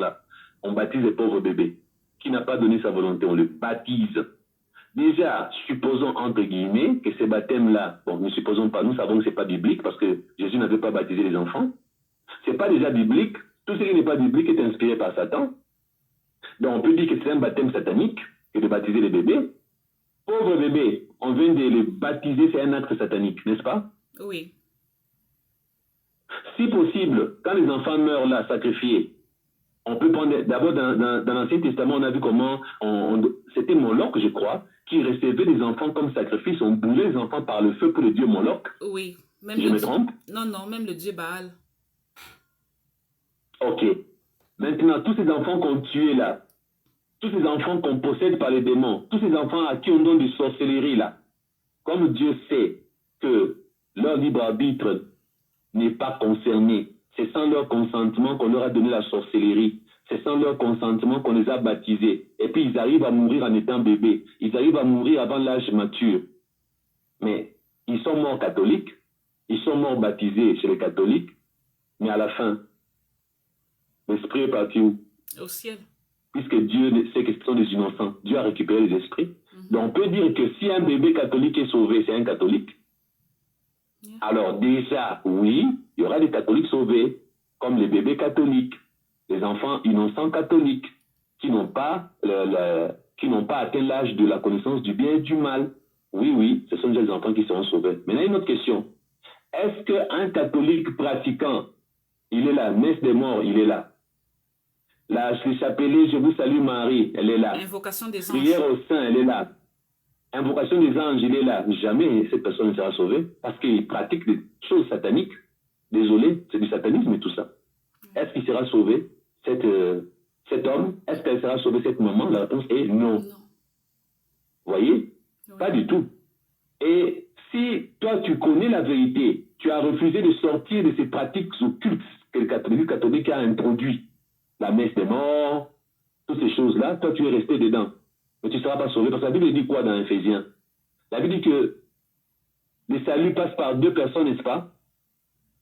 [SPEAKER 2] on baptise le pauvre bébé qui n'a pas donné sa volonté, on le baptise. Déjà, supposons entre guillemets que ces baptêmes-là, bon, ne supposons pas, nous savons que ce n'est pas biblique parce que Jésus n'avait pas baptisé les enfants. Ce n'est pas déjà biblique. Tout ce qui n'est pas biblique est inspiré par Satan. Donc, on peut dire que c'est un baptême satanique que de baptiser les bébés. Pauvre bébé, on vient de le baptiser, c'est un acte satanique, n'est-ce pas?
[SPEAKER 1] Oui.
[SPEAKER 2] Si possible, quand les enfants meurent là, sacrifiés, on peut prendre, d'abord dans l'Ancien Testament, on a vu comment, c'était Moloch, je crois, qui recevait les enfants comme sacrifice, on brûlait les enfants par le feu pour le dieu Moloch.
[SPEAKER 1] Oui. Même
[SPEAKER 2] je me trompe?
[SPEAKER 1] Non, même le dieu Baal.
[SPEAKER 2] Ok. Maintenant, tous ces enfants qu'on tué là, tous ces enfants qu'on possède par les démons, tous ces enfants à qui on donne des sorcelleries là, comme Dieu sait que leur libre arbitre n'est pas concerné, c'est sans leur consentement qu'on leur a donné la sorcellerie, c'est sans leur consentement qu'on les a baptisés, et puis ils arrivent à mourir en étant bébés, ils arrivent à mourir avant l'âge mature. Mais ils sont morts catholiques, ils sont morts baptisés chez les catholiques, mais à la fin, l'esprit est parti où?
[SPEAKER 1] Au ciel.
[SPEAKER 2] Puisque Dieu sait que ce sont des innocents. Dieu a récupéré les esprits. Donc on peut dire que si un bébé catholique est sauvé, c'est un catholique. Alors déjà, oui, il y aura des catholiques sauvés, comme les bébés catholiques, les enfants innocents catholiques, qui n'ont pas atteint l'âge de la connaissance du bien et du mal. Oui, ce sont des enfants qui seront sauvés. Maintenant, une autre question. Est-ce qu'un catholique pratiquant, il est là, messe des morts, il est là? La chapelet, je vous salue Marie, elle est là.
[SPEAKER 1] Invocation des anges.
[SPEAKER 2] Prière au saint, elle est là. Invocation des anges, il est là. Jamais cette personne ne sera sauvée parce qu'il pratique des choses sataniques. Désolé, c'est du satanisme et tout ça. Est-ce qu'il sera sauvé, cet homme? Est-ce qu'elle sera sauvée, cette maman? La réponse est non. Vous voyez? Oui. Pas du tout. Et si toi, tu connais la vérité, tu as refusé de sortir de ces pratiques occultes que le catholique a introduit, la messe des morts, toutes ces choses-là, toi tu es resté dedans. Mais tu ne seras pas sauvé. Parce que la Bible dit quoi dans Éphésiens? La Bible dit que le salut passe par deux personnes, n'est-ce pas?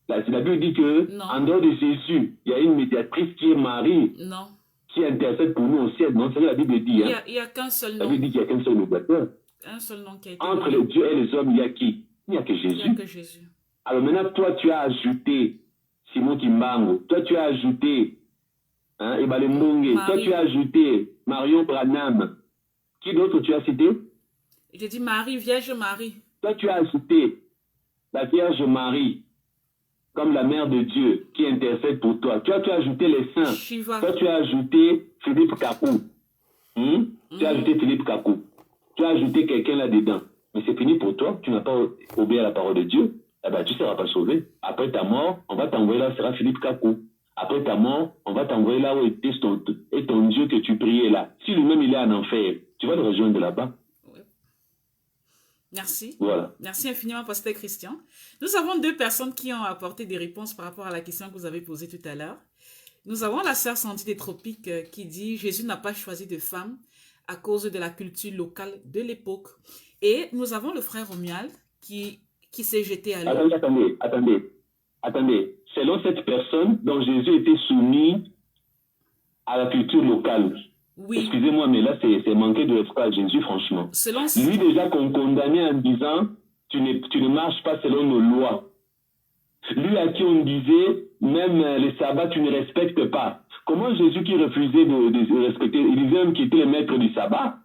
[SPEAKER 2] La Bible dit que en dehors de Jésus, il y a une médiatrice qui est Marie, qui intercède pour nous au ciel. Non, c'est ce que la Bible dit.
[SPEAKER 1] Il n'y a qu'un seul nom.
[SPEAKER 2] La Bible dit qu'il n'y a qu'un seul médiateur.
[SPEAKER 1] Un seul nom qui a été
[SPEAKER 2] entre les dieux et les hommes, il y a qui? Il n'y a que Jésus.
[SPEAKER 1] Il n'y a que Jésus.
[SPEAKER 2] Alors maintenant, toi tu as ajouté Simon Kimbango, toi tu as ajouté Hein, et Balembonge. Toi, tu as ajouté Marion Branham. Qui d'autre tu as cité?
[SPEAKER 1] J'ai dit Marie, Vierge Marie.
[SPEAKER 2] Toi, tu as ajouté la Vierge Marie comme la mère de Dieu qui intercède pour toi. Tu as ajouté les saints.
[SPEAKER 1] Shiva.
[SPEAKER 2] Toi, tu as ajouté Philippe Kakou. Tu as ajouté Philippe Kakou. Tu as ajouté quelqu'un là-dedans. Mais c'est fini pour toi. Tu n'as pas obéi à la parole de Dieu. Eh ben, tu ne seras pas sauvé. Après ta mort, on va t'envoyer là, sera Philippe Kakou. Après ta mort, on va t'envoyer là où était ton Dieu que tu priais là. Si lui-même il est en enfer, tu vas le rejoindre là-bas.
[SPEAKER 1] Ouais. Merci.
[SPEAKER 2] Voilà.
[SPEAKER 1] Merci infiniment, Pasteur Christian. Nous avons deux personnes qui ont apporté des réponses par rapport à la question que vous avez posée tout à l'heure. Nous avons la sœur Sandy des Tropiques qui dit « Jésus n'a pas choisi de femme à cause de la culture locale de l'époque. » Et nous avons le frère Romuald qui s'est jeté à l'eau.
[SPEAKER 2] Attendez. Selon cette personne dont Jésus était soumis à la culture locale. Oui. Excusez-moi, mais là, c'est manquer de respect à Jésus, franchement.
[SPEAKER 1] Selon...
[SPEAKER 2] Lui, déjà, qu'on condamnait en disant « Tu ne marches pas selon nos lois ». Lui à qui on disait « Même les sabbats, tu ne respectes pas ». Comment Jésus qui refusait de respecter, il disait même qu'il était le maître du sabbat.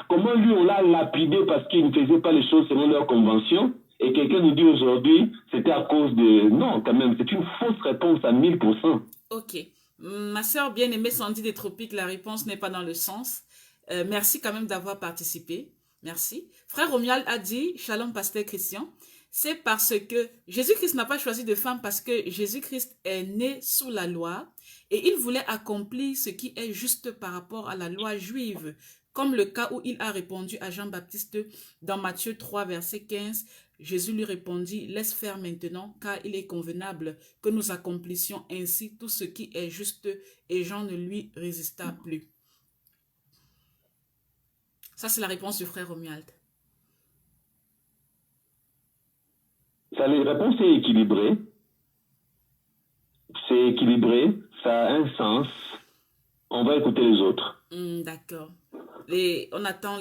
[SPEAKER 2] Comment lui, on l'a lapidé parce qu'il ne faisait pas les choses selon leur convention. Et quelqu'un nous dit aujourd'hui, c'était à cause de... Non, quand même, c'est une fausse réponse à 1000%.
[SPEAKER 1] Ok. Ma sœur bien-aimée Sandy des Tropiques, la réponse n'est pas dans le sens. Merci quand même d'avoir participé. Merci. Frère Romuald a dit, Shalom Pasteur Christian, c'est parce que Jésus-Christ n'a pas choisi de femme parce que Jésus-Christ est né sous la loi et il voulait accomplir ce qui est juste par rapport à la loi juive, comme le cas où il a répondu à Jean-Baptiste dans Matthieu 3, verset 15. Jésus lui répondit, laisse faire maintenant, car il est convenable que nous accomplissions ainsi tout ce qui est juste, et Jean ne lui résista plus. Ça, c'est la réponse du frère Romuald.
[SPEAKER 2] La réponse est équilibrée. C'est équilibré, ça a un sens. On va écouter les autres.
[SPEAKER 1] D'accord. On attend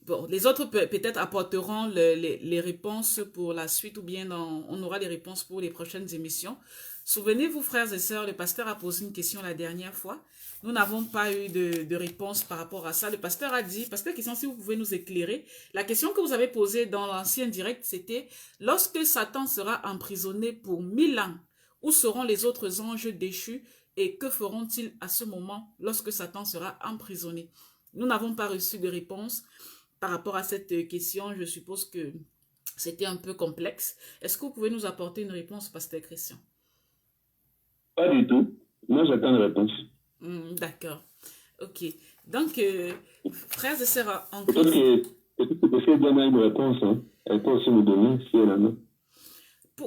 [SPEAKER 1] bon, les autres peut-être apporteront les réponses pour la suite ou bien on aura les réponses pour les prochaines émissions. Souvenez-vous, frères et sœurs, le pasteur a posé une question la dernière fois. Nous n'avons pas eu de réponse par rapport à ça. Le pasteur a dit, pasteur Christian, si vous pouvez nous éclairer, la question que vous avez posée dans l'ancien direct, c'était lorsque Satan sera emprisonné pour 1000 ans, où seront les autres anges déchus et que feront-ils à ce moment lorsque Satan sera emprisonné? Nous n'avons pas reçu de réponse par rapport à cette question. Je suppose que c'était un peu complexe. Est-ce que vous pouvez nous apporter une réponse, pasteur Christian?
[SPEAKER 2] Pas du tout. Moi, j'attends une réponse.
[SPEAKER 1] D'accord. Ok. Donc, frères et sœurs en
[SPEAKER 2] Christ... Peut-être qu'elle donne une réponse. Hein. Elle peut aussi nous donner si elle en a.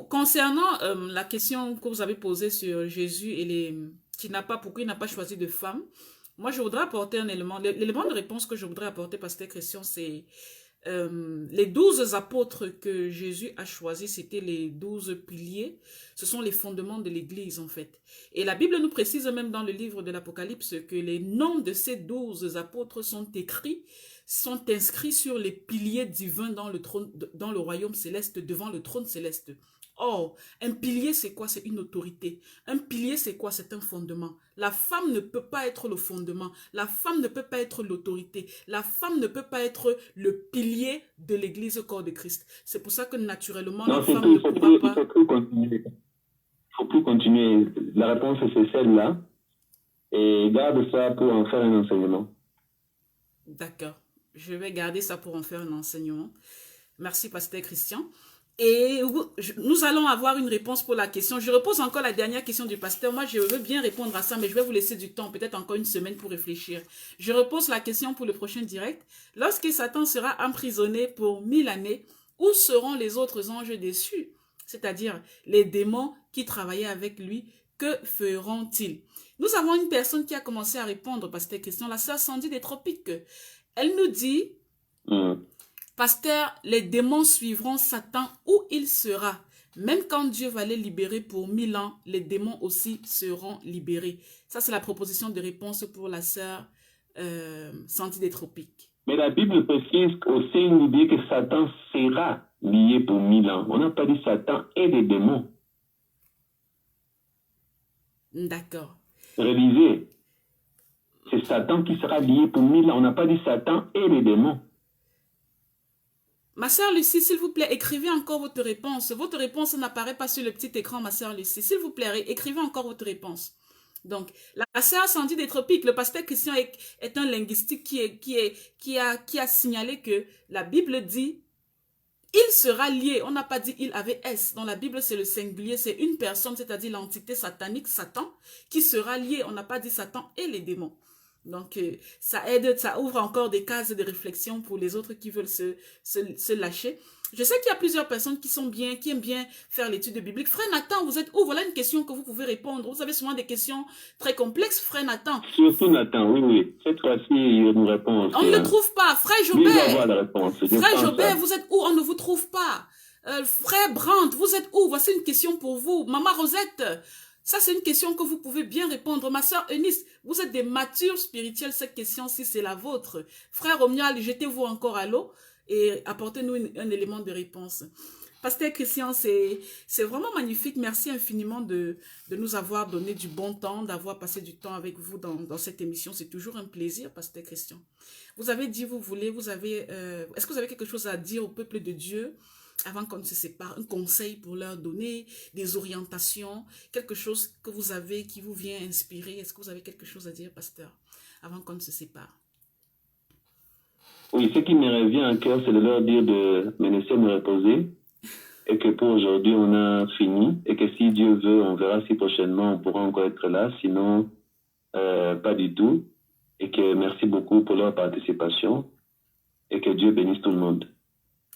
[SPEAKER 1] Concernant la question que vous avez posée sur Jésus et pourquoi il n'a pas choisi de femme, moi je voudrais apporter un élément. L'élément de réponse que je voudrais apporter, pasteur Christian, c'est les 12 apôtres que Jésus a choisis, c'était les 12 piliers. Ce sont les fondements de l'Église en fait. Et la Bible nous précise même dans le livre de l'Apocalypse que les noms de ces 12 apôtres sont inscrits sur les piliers divins dans le royaume céleste, devant le trône céleste. Or, un pilier, c'est quoi? C'est une autorité. Un pilier, c'est quoi? C'est un fondement. La femme ne peut pas être le fondement. La femme ne peut pas être l'autorité. La femme ne peut pas être le pilier de l'Église au corps de Christ. C'est pour ça que naturellement, la femme ne pourra pas...
[SPEAKER 2] Il faut plus continuer. La réponse, c'est celle-là. Et garde ça pour en faire un enseignement.
[SPEAKER 1] D'accord. Je vais garder ça pour en faire un enseignement. Merci, pasteur Christian. Et nous allons avoir une réponse pour la question. Je repose encore la dernière question du pasteur. Moi, je veux bien répondre à ça, mais je vais vous laisser du temps, peut-être encore une semaine pour réfléchir. Je repose la question pour le prochain direct. Lorsque Satan sera emprisonné pour 1000 années, où seront les autres anges déçus? C'est-à-dire les démons qui travaillaient avec lui, que feront-ils? Nous avons une personne qui a commencé à répondre à cette question, la sœur Sandy des Tropiques. Elle nous dit... Pasteur, les démons suivront Satan où il sera. Même quand Dieu va les libérer pour 1000 ans, les démons aussi seront libérés. Ça, c'est la proposition de réponse pour la sœur Sandy des Tropiques.
[SPEAKER 2] Mais la Bible précise aussi, il nous dit que Satan sera lié pour 1000 ans. On n'a pas dit Satan et les démons.
[SPEAKER 1] D'accord.
[SPEAKER 2] Révisez. c'est Satan qui sera lié pour 1000 ans. On n'a pas dit Satan et les démons.
[SPEAKER 1] Ma sœur Lucie, s'il vous plaît, écrivez encore votre réponse. Votre réponse n'apparaît pas sur le petit écran, ma sœur Lucie. S'il vous plaît, écrivez encore votre réponse. Donc, la sœur Sandy des Tropiques, le pasteur Christian est un linguistique qui a signalé que la Bible dit il sera lié. On n'a pas dit il avec S. Dans la Bible, c'est le singulier, c'est une personne, c'est-à-dire l'entité satanique, Satan, qui sera lié. On n'a pas dit Satan et les démons. Donc, ça aide, ça ouvre encore des cases de réflexion pour les autres qui veulent se lâcher. Je sais qu'il y a plusieurs personnes qui aiment bien faire l'étude biblique. Frère Nathan, vous êtes où? Voilà une question que vous pouvez répondre. Vous avez souvent des questions très complexes, frère Nathan.
[SPEAKER 2] Surtout Nathan, oui. Cette fois-ci, il nous répond.
[SPEAKER 1] On ne le trouve pas. Frère Jobert. Frère Jobert, vous êtes où? On ne vous trouve pas. Frère Brandt, vous êtes où? Voici une question pour vous. Maman Rosette, ça c'est une question que vous pouvez bien répondre. Ma soeur Eunice, vous êtes des matures spirituels. Cette question-ci, c'est la vôtre. Frère Romuald, jetez-vous encore à l'eau et apportez-nous un élément de réponse. Pasteur Christian, c'est vraiment magnifique. Merci infiniment de nous avoir donné du bon temps, d'avoir passé du temps avec vous dans cette émission. C'est toujours un plaisir, Pasteur Christian. Vous avez dit, est-ce que vous avez quelque chose à dire au peuple de Dieu avant qu'on ne se sépare, un conseil pour leur donner, des orientations, quelque chose que vous avez qui vous vient inspirer? Est-ce que vous avez quelque chose à dire, pasteur, avant qu'on ne se sépare?
[SPEAKER 2] Oui, ce qui me revient en cœur, c'est de leur dire de me laisser me reposer et que pour aujourd'hui, on a fini et que si Dieu veut, on verra si prochainement on pourra encore être là, sinon, pas du tout. Et que merci beaucoup pour leur participation et que Dieu bénisse tout le monde.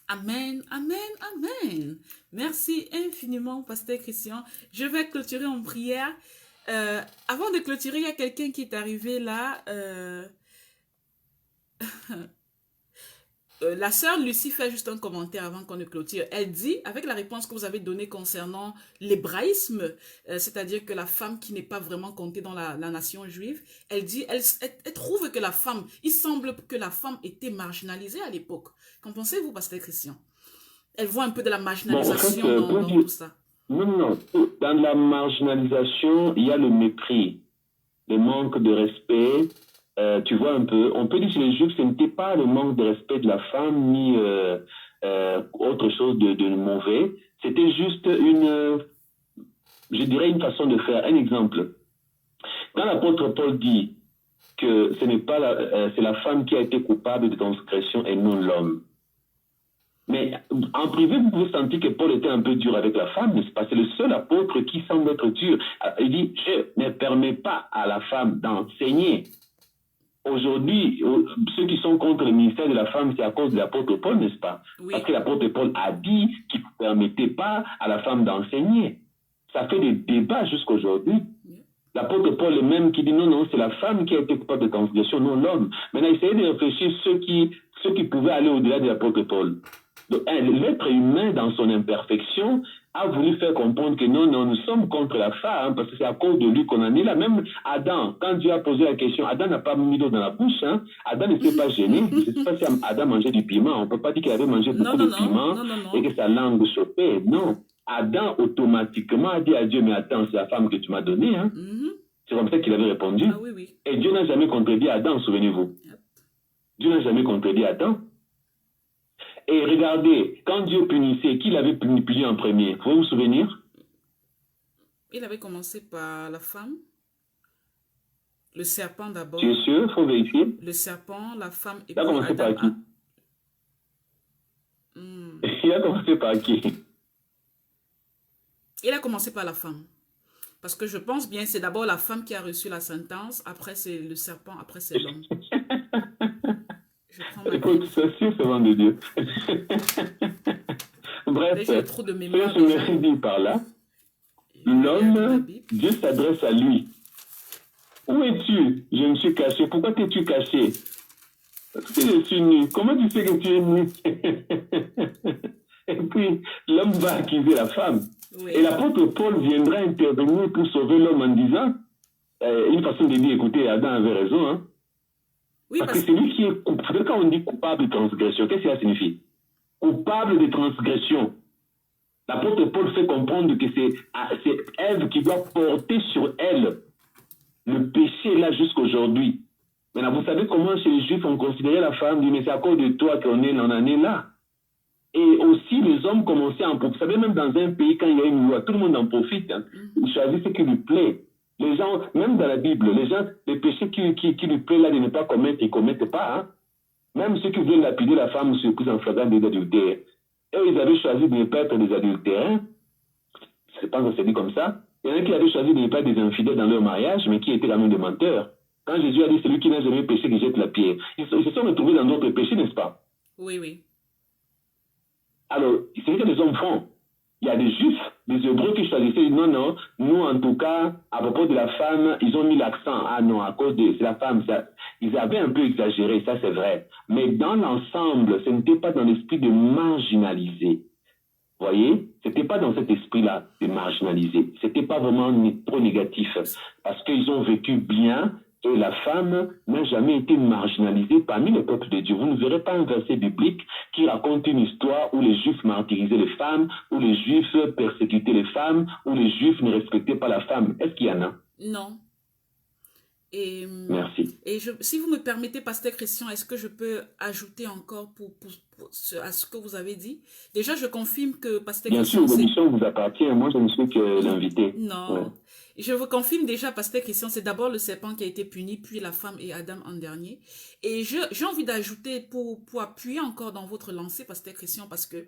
[SPEAKER 1] Amen, amen, amen. Merci infiniment, pasteur Christian. Je vais clôturer en prière. Avant de clôturer, il y a quelqu'un qui est arrivé là. La sœur Lucie fait juste un commentaire avant qu'on ne clôture. Elle dit, avec la réponse que vous avez donnée concernant l'hébraïsme, c'est-à-dire que la femme qui n'est pas vraiment comptée dans la nation juive, elle dit, elle trouve que la femme, il semble que la femme était marginalisée à l'époque. Qu'en pensez-vous, pasteur Christian? Elle voit un peu de la marginalisation dans tout ça.
[SPEAKER 2] Non. Dans la marginalisation, il y a le mépris, le manque de respect. Tu vois un peu, on peut dire que les Juifs, ce n'était pas le manque de respect de la femme ni autre chose de mauvais. C'était juste je dirais une façon de faire. Un exemple. Quand l'apôtre Paul dit que ce n'est pas c'est la femme qui a été coupable de transgression et non l'homme. Mais en privé, vous pouvez sentir que Paul était un peu dur avec la femme, n'est-ce pas? C'est le seul apôtre qui semble être dur. Il dit, je ne permets pas à la femme d'enseigner. Aujourd'hui, ceux qui sont contre le ministère de la femme, c'est à cause de l'apôtre Paul, n'est-ce pas? Oui. Parce que l'apôtre Paul a dit qu'il ne permettait pas à la femme d'enseigner. Ça fait des débats jusqu'à aujourd'hui. Oui. L'apôtre Paul est même qui dit non, c'est la femme qui a été coupable de transgression, non l'homme. Maintenant, essayez de réfléchir ceux qui pouvaient aller au-delà de l'apôtre Paul. L'être humain, dans son imperfection, a voulu faire comprendre que non, nous sommes contre la femme, parce que c'est à cause de lui qu'on en est là. Même Adam, quand Dieu a posé la question, Adam n'a pas mis l'eau dans la bouche, hein. Adam ne s'est pas gêné. Je ne sais pas si Adam mangeait du piment. On ne peut pas dire qu'il avait mangé beaucoup de piment et que sa langue chauffait. Non. Adam, automatiquement, a dit à Dieu, mais attends, c'est la femme que tu m'as donnée, hein. C'est comme ça qu'il avait répondu.
[SPEAKER 1] Ah, oui.
[SPEAKER 2] Et Dieu n'a jamais contredit Adam, souvenez-vous. Dieu n'a jamais contredit Adam. Et regardez, quand Dieu punissait, qui l'avait puni en premier? Vous pouvez vous souvenir?
[SPEAKER 1] Il avait commencé par la femme. Le serpent d'abord.
[SPEAKER 2] Tu es sûr? Il faut vérifier.
[SPEAKER 1] Le serpent, la femme et
[SPEAKER 2] il a commencé par qui? Il a commencé par qui?
[SPEAKER 1] Il a commencé par la femme. Parce que je pense bien, c'est d'abord la femme qui a reçu la sentence, après c'est le serpent, après c'est l'homme.
[SPEAKER 2] Écoute, c'est sûr, c'est vent de Dieu. Bref,
[SPEAKER 1] j'ai trop de mémoire.
[SPEAKER 2] Ce que je me dis par là, l'homme, Dieu s'adresse à lui. Où es-tu? Je me suis caché. Pourquoi t'es-tu caché? Parce que je suis nu. Comment tu sais que tu es nu? Et puis, l'homme va accuser la femme. Oui. Et l'apôtre Paul viendra intervenir pour sauver l'homme en disant, une façon de dire, écoutez, Adam avait raison, hein? Oui, parce que c'est lui qui est coupable. Quand on dit coupable de transgression, qu'est-ce que ça signifie? Coupable de transgression. L'apôtre Paul fait comprendre que c'est Ève qui doit porter sur elle le péché là jusqu'aujourd'hui. Maintenant, vous savez comment chez les Juifs on considérait la femme, dit, mais c'est à cause de toi qu'on en est là. Et aussi, les hommes commençaient à en profiter. Vous savez, même dans un pays, quand il y a une loi, tout le monde en profite. Hein. Il choisit ce qui lui plaît. Les gens, même dans la Bible, les gens, les péchés qui lui plaît là de ne pas commettre, ils ne commettent pas. Hein. Même ceux qui veulent lapider la femme ou surprise en flagrant des adultères. Eux, ils avaient choisi de ne pas être des adultères. Je pense que c'est dit comme ça. Il y en a qui avaient choisi de ne pas être des infidèles dans leur mariage, mais qui étaient quand même des menteurs. Quand Jésus a dit, celui qui n'a jamais péché, qui jette la pierre. Ils se sont retrouvés dans d'autres péchés, n'est-ce pas?
[SPEAKER 1] Oui, oui.
[SPEAKER 2] Alors, c'est ce que les hommes font. Il y a des Juifs, des Hébreux qui choisissaient, non, non, nous en tout cas, à propos de la femme, ils ont mis l'accent, ah non, à cause de la femme, ça, ils avaient un peu exagéré, ça c'est vrai. Mais dans l'ensemble, ce n'était pas dans l'esprit de marginaliser. Vous voyez, c'était pas dans cet esprit-là de marginaliser. C'était pas vraiment trop négatif, parce qu'ils ont vécu bien. Et la femme n'a jamais été marginalisée parmi le peuple de Dieu. Vous ne verrez pas un verset biblique qui raconte une histoire où les Juifs martyrisaient les femmes, où les Juifs persécutaient les femmes, où les Juifs ne respectaient pas la femme. Est-ce qu'il y en a?
[SPEAKER 1] Non. Et,
[SPEAKER 2] merci.
[SPEAKER 1] Et si vous me permettez, Pasteur Christian, est-ce que je peux ajouter encore à ce que vous avez dit? Déjà, je confirme que Pasteur Christian...
[SPEAKER 2] Bien sûr, l'émission vous appartient. Moi, je ne suis que l'invité.
[SPEAKER 1] Non. Ouais. Je vous confirme déjà, Pasteur Christian, c'est d'abord le serpent qui a été puni, puis la femme et Adam en dernier. Et j'ai envie d'ajouter pour appuyer encore dans votre lancée, Pasteur Christian, parce que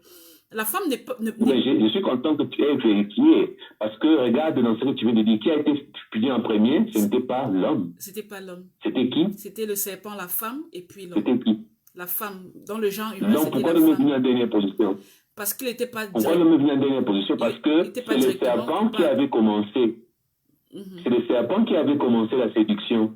[SPEAKER 1] la femme n'est pas...
[SPEAKER 2] Je suis content que tu aies vérifié, parce que regarde dans ce que tu viens de dire, qui a été puni en premier, ce n'était pas l'homme.
[SPEAKER 1] C'était pas l'homme.
[SPEAKER 2] C'était qui?
[SPEAKER 1] C'était le serpent, la femme, et puis l'homme.
[SPEAKER 2] C'était qui?
[SPEAKER 1] La femme. Dans le genre humain,
[SPEAKER 2] donc, pourquoi l'homme est venu en dernière position?
[SPEAKER 1] Parce qu'il n'était pas...
[SPEAKER 2] Pourquoi l'homme est venu en dernière position? Parce que c'est le serpent qui avait commencé. C'est le serpent qui avait commencé la séduction.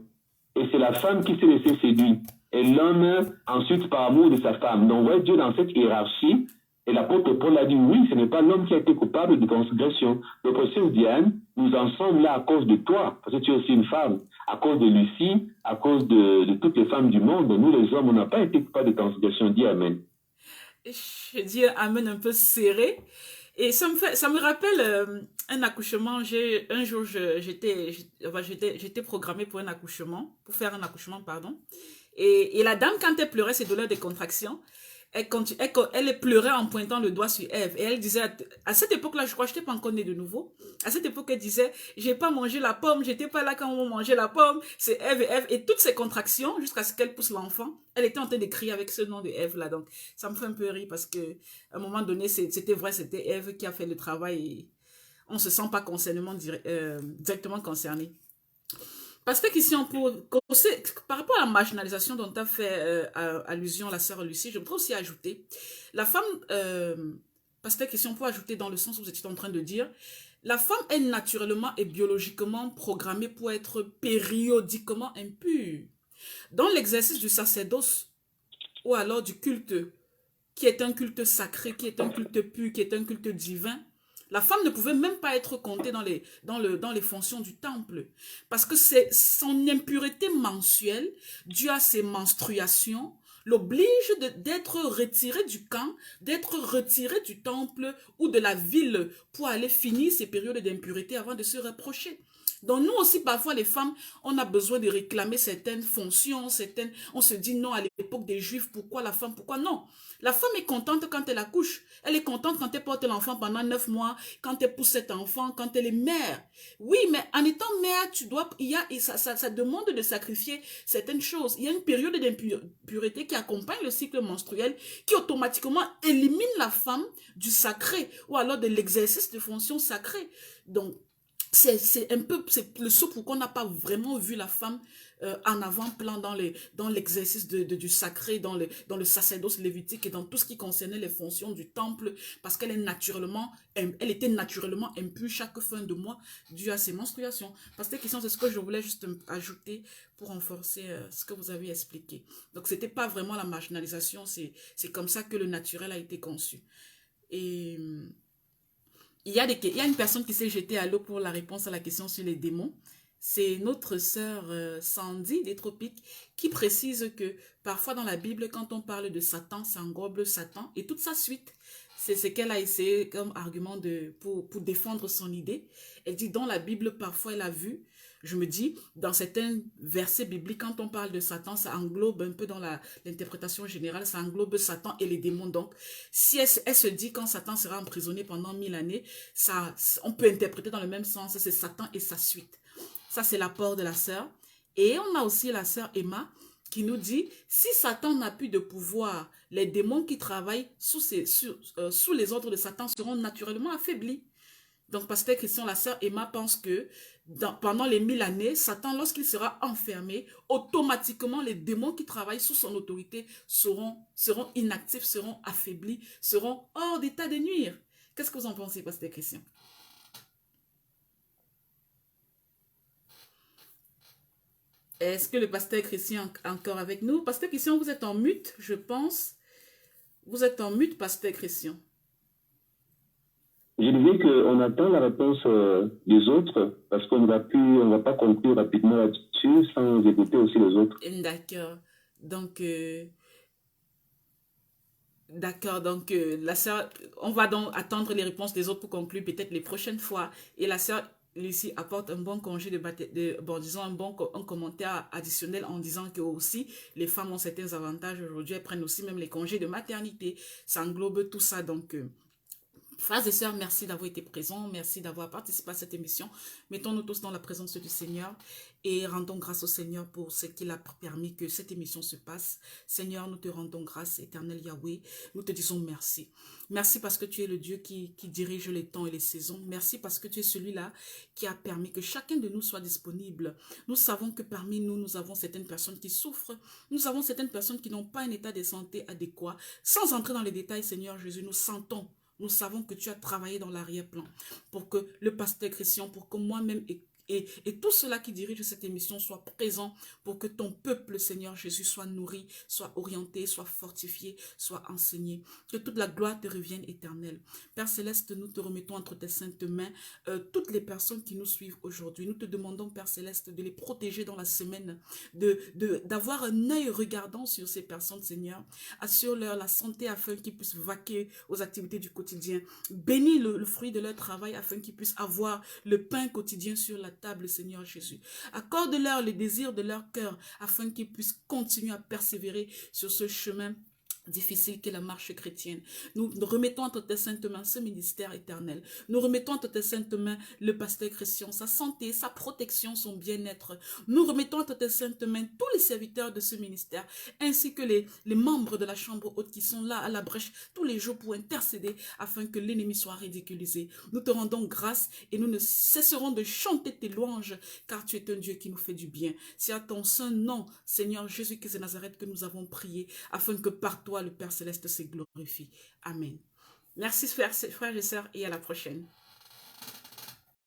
[SPEAKER 2] Et c'est la femme qui s'est laissée séduire. Et l'homme, ensuite, par amour de sa femme. Donc, vous voyez Dieu dans cette hiérarchie. Et l'apôtre Paul a dit, oui, ce n'est pas l'homme qui a été coupable de transgression. Le procès Diane, nous en sommes là à cause de toi, parce que tu es aussi une femme. À cause de Lucie, à cause de toutes les femmes du monde, nous les hommes, on n'a pas été coupables de transgression. Dis Amen.
[SPEAKER 1] Je dis Amen un peu serré. Et ça me rappelle un accouchement. Un jour, j'étais programmée pour faire un accouchement, pardon. Et la dame, quand elle pleurait ses douleurs de contraction, elle pleurait en pointant le doigt sur Ève. Et elle disait, à cette époque-là, je crois que je n'étais pas encore née de nouveau. À cette époque, elle disait, j'ai pas mangé la pomme, j'étais pas là quand on mangeait la pomme. C'est Ève. Et toutes ces contractions, jusqu'à ce qu'elle pousse l'enfant, elle était en train de crier avec ce nom de Ève là. Donc, ça me fait un peu rire parce que, à un moment donné, c'était vrai, c'était Ève qui a fait le travail et on se sent pas directement concerné. Parce que ici, par rapport à la marginalisation dont a fait allusion la sœur Lucie, je voudrais aussi ajouter, la femme, parce que question pour ajouter dans le sens où vous étiez en train de dire, la femme est naturellement et biologiquement programmée pour être périodiquement impure. Dans l'exercice du sacerdoce ou alors du culte, qui est un culte sacré, qui est un culte pur, qui est un culte divin, la femme ne pouvait même pas être comptée dans les fonctions du temple. Parce que c'est son impureté mensuelle, due à ses menstruations, l'oblige d'être retirée du camp, d'être retirée du temple ou de la ville pour aller finir ses périodes d'impureté avant de se rapprocher. Donc nous aussi, parfois, les femmes, on a besoin de réclamer certaines fonctions, on se dit non, à l'époque des Juifs, pourquoi la femme, pourquoi non? La femme est contente quand elle accouche. Elle est contente quand elle porte l'enfant pendant 9 mois, quand elle pousse cet enfant, quand elle est mère. Oui, mais en étant mère, ça demande de sacrifier certaines choses. Il y a une période d'impureté qui accompagne le cycle menstruel, qui automatiquement élimine la femme du sacré, ou alors de l'exercice de fonctions sacrées. Donc, c'est le saut pourquoi on n'a pas vraiment vu la femme en avant-plan dans l'exercice du sacré, dans le sacerdoce lévitique et dans tout ce qui concernait les fonctions du temple, parce qu'elle était naturellement impure chaque fin de mois dû à ses menstruations. Parce que c'est ce que je voulais juste ajouter pour renforcer ce que vous avez expliqué. Donc c'était pas vraiment la marginalisation, c'est comme ça que le naturel a été conçu. Et il y a une personne qui s'est jetée à l'eau pour la réponse à la question sur les démons. C'est notre sœur Sandy des Tropiques qui précise que parfois dans la Bible, quand on parle de Satan, ça englobe Satan et toute sa suite. c'est ce qu'elle a essayé comme argument pour défendre son idée. Elle dit, dans la Bible, parfois, elle a vu, je me dis, dans certains versets bibliques, quand on parle de Satan, ça englobe un peu dans l'interprétation générale, ça englobe Satan et les démons. Donc, si elle se dit, quand Satan sera emprisonné pendant 1000 années, on peut interpréter dans le même sens, c'est Satan et sa suite. Ça, c'est l'apport de la sœur. Et on a aussi la sœur Emma, qui nous dit, si Satan n'a plus de pouvoir, les démons qui travaillent sous les ordres de Satan seront naturellement affaiblis. Donc, pasteur Christian, la sœur Emma pense que pendant les 1000 années, Satan, lorsqu'il sera enfermé, automatiquement, les démons qui travaillent sous son autorité seront inactifs, seront affaiblis, seront hors d'état de nuire. Qu'est-ce que vous en pensez, pasteur Christian? Est-ce que le pasteur Christian est encore avec nous? Pasteur Christian, vous êtes en mute, je pense. Vous êtes en mute, pasteur Christian.
[SPEAKER 2] Je disais qu'on attend la réponse des autres parce qu'on ne va pas conclure rapidement là-dessus sans écouter aussi les autres.
[SPEAKER 1] D'accord. Donc, la sœur, on va donc attendre les réponses des autres pour conclure peut-être les prochaines fois. Et la sœur Lucie apporte un bon congé disons un commentaire additionnel en disant que aussi les femmes ont certains avantages aujourd'hui. Elles prennent aussi même les congés de maternité. Ça englobe tout ça. Donc, frères et sœurs, merci d'avoir été présents, merci d'avoir participé à cette émission. Mettons-nous tous dans la présence du Seigneur et rendons grâce au Seigneur pour ce qu'il a permis que cette émission se passe. Seigneur, nous te rendons grâce, éternel Yahweh. Nous te disons merci. Merci parce que tu es le Dieu qui dirige les temps et les saisons. Merci parce que tu es celui-là qui a permis que chacun de nous soit disponible. Nous savons que parmi nous, nous avons certaines personnes qui souffrent. Nous avons certaines personnes qui n'ont pas un état de santé adéquat. Sans entrer dans les détails, Seigneur Jésus, nous savons que tu as travaillé dans l'arrière-plan pour que le pasteur Christian, pour que moi-même et tout cela qui dirige cette émission soit présent pour que ton peuple, Seigneur Jésus, soit nourri, soit orienté, soit fortifié, soit enseigné. Que toute la gloire te revienne éternelle. Père Céleste, nous te remettons entre tes saintes mains toutes les personnes qui nous suivent aujourd'hui. Nous te demandons, Père Céleste, de les protéger dans la semaine, d'avoir un œil regardant sur ces personnes, Seigneur. Assure-leur la santé afin qu'ils puissent vaquer aux activités du quotidien. Bénis le fruit de leur travail afin qu'ils puissent avoir le pain quotidien sur la table, Seigneur Jésus. Accorde-leur les désirs de leur cœur afin qu'ils puissent continuer à persévérer sur ce chemin difficile qu'est la marche chrétienne. Nous remettons entre tes saintes mains ce ministère éternel. Nous remettons entre tes saintes mains le pasteur Christian, sa santé, sa protection, son bien-être. Nous remettons entre tes saintes mains tous les serviteurs de ce ministère, ainsi que les membres de la chambre haute qui sont là à la brèche tous les jours pour intercéder afin que l'ennemi soit ridiculisé. Nous te rendons grâce et nous ne cesserons de chanter tes louanges, car tu es un Dieu qui nous fait du bien. C'est à ton saint nom, Seigneur Jésus-Christ de Nazareth, que nous avons prié, afin que par toi, le Père Céleste se glorifie. Amen. Merci frères et sœurs et à la prochaine.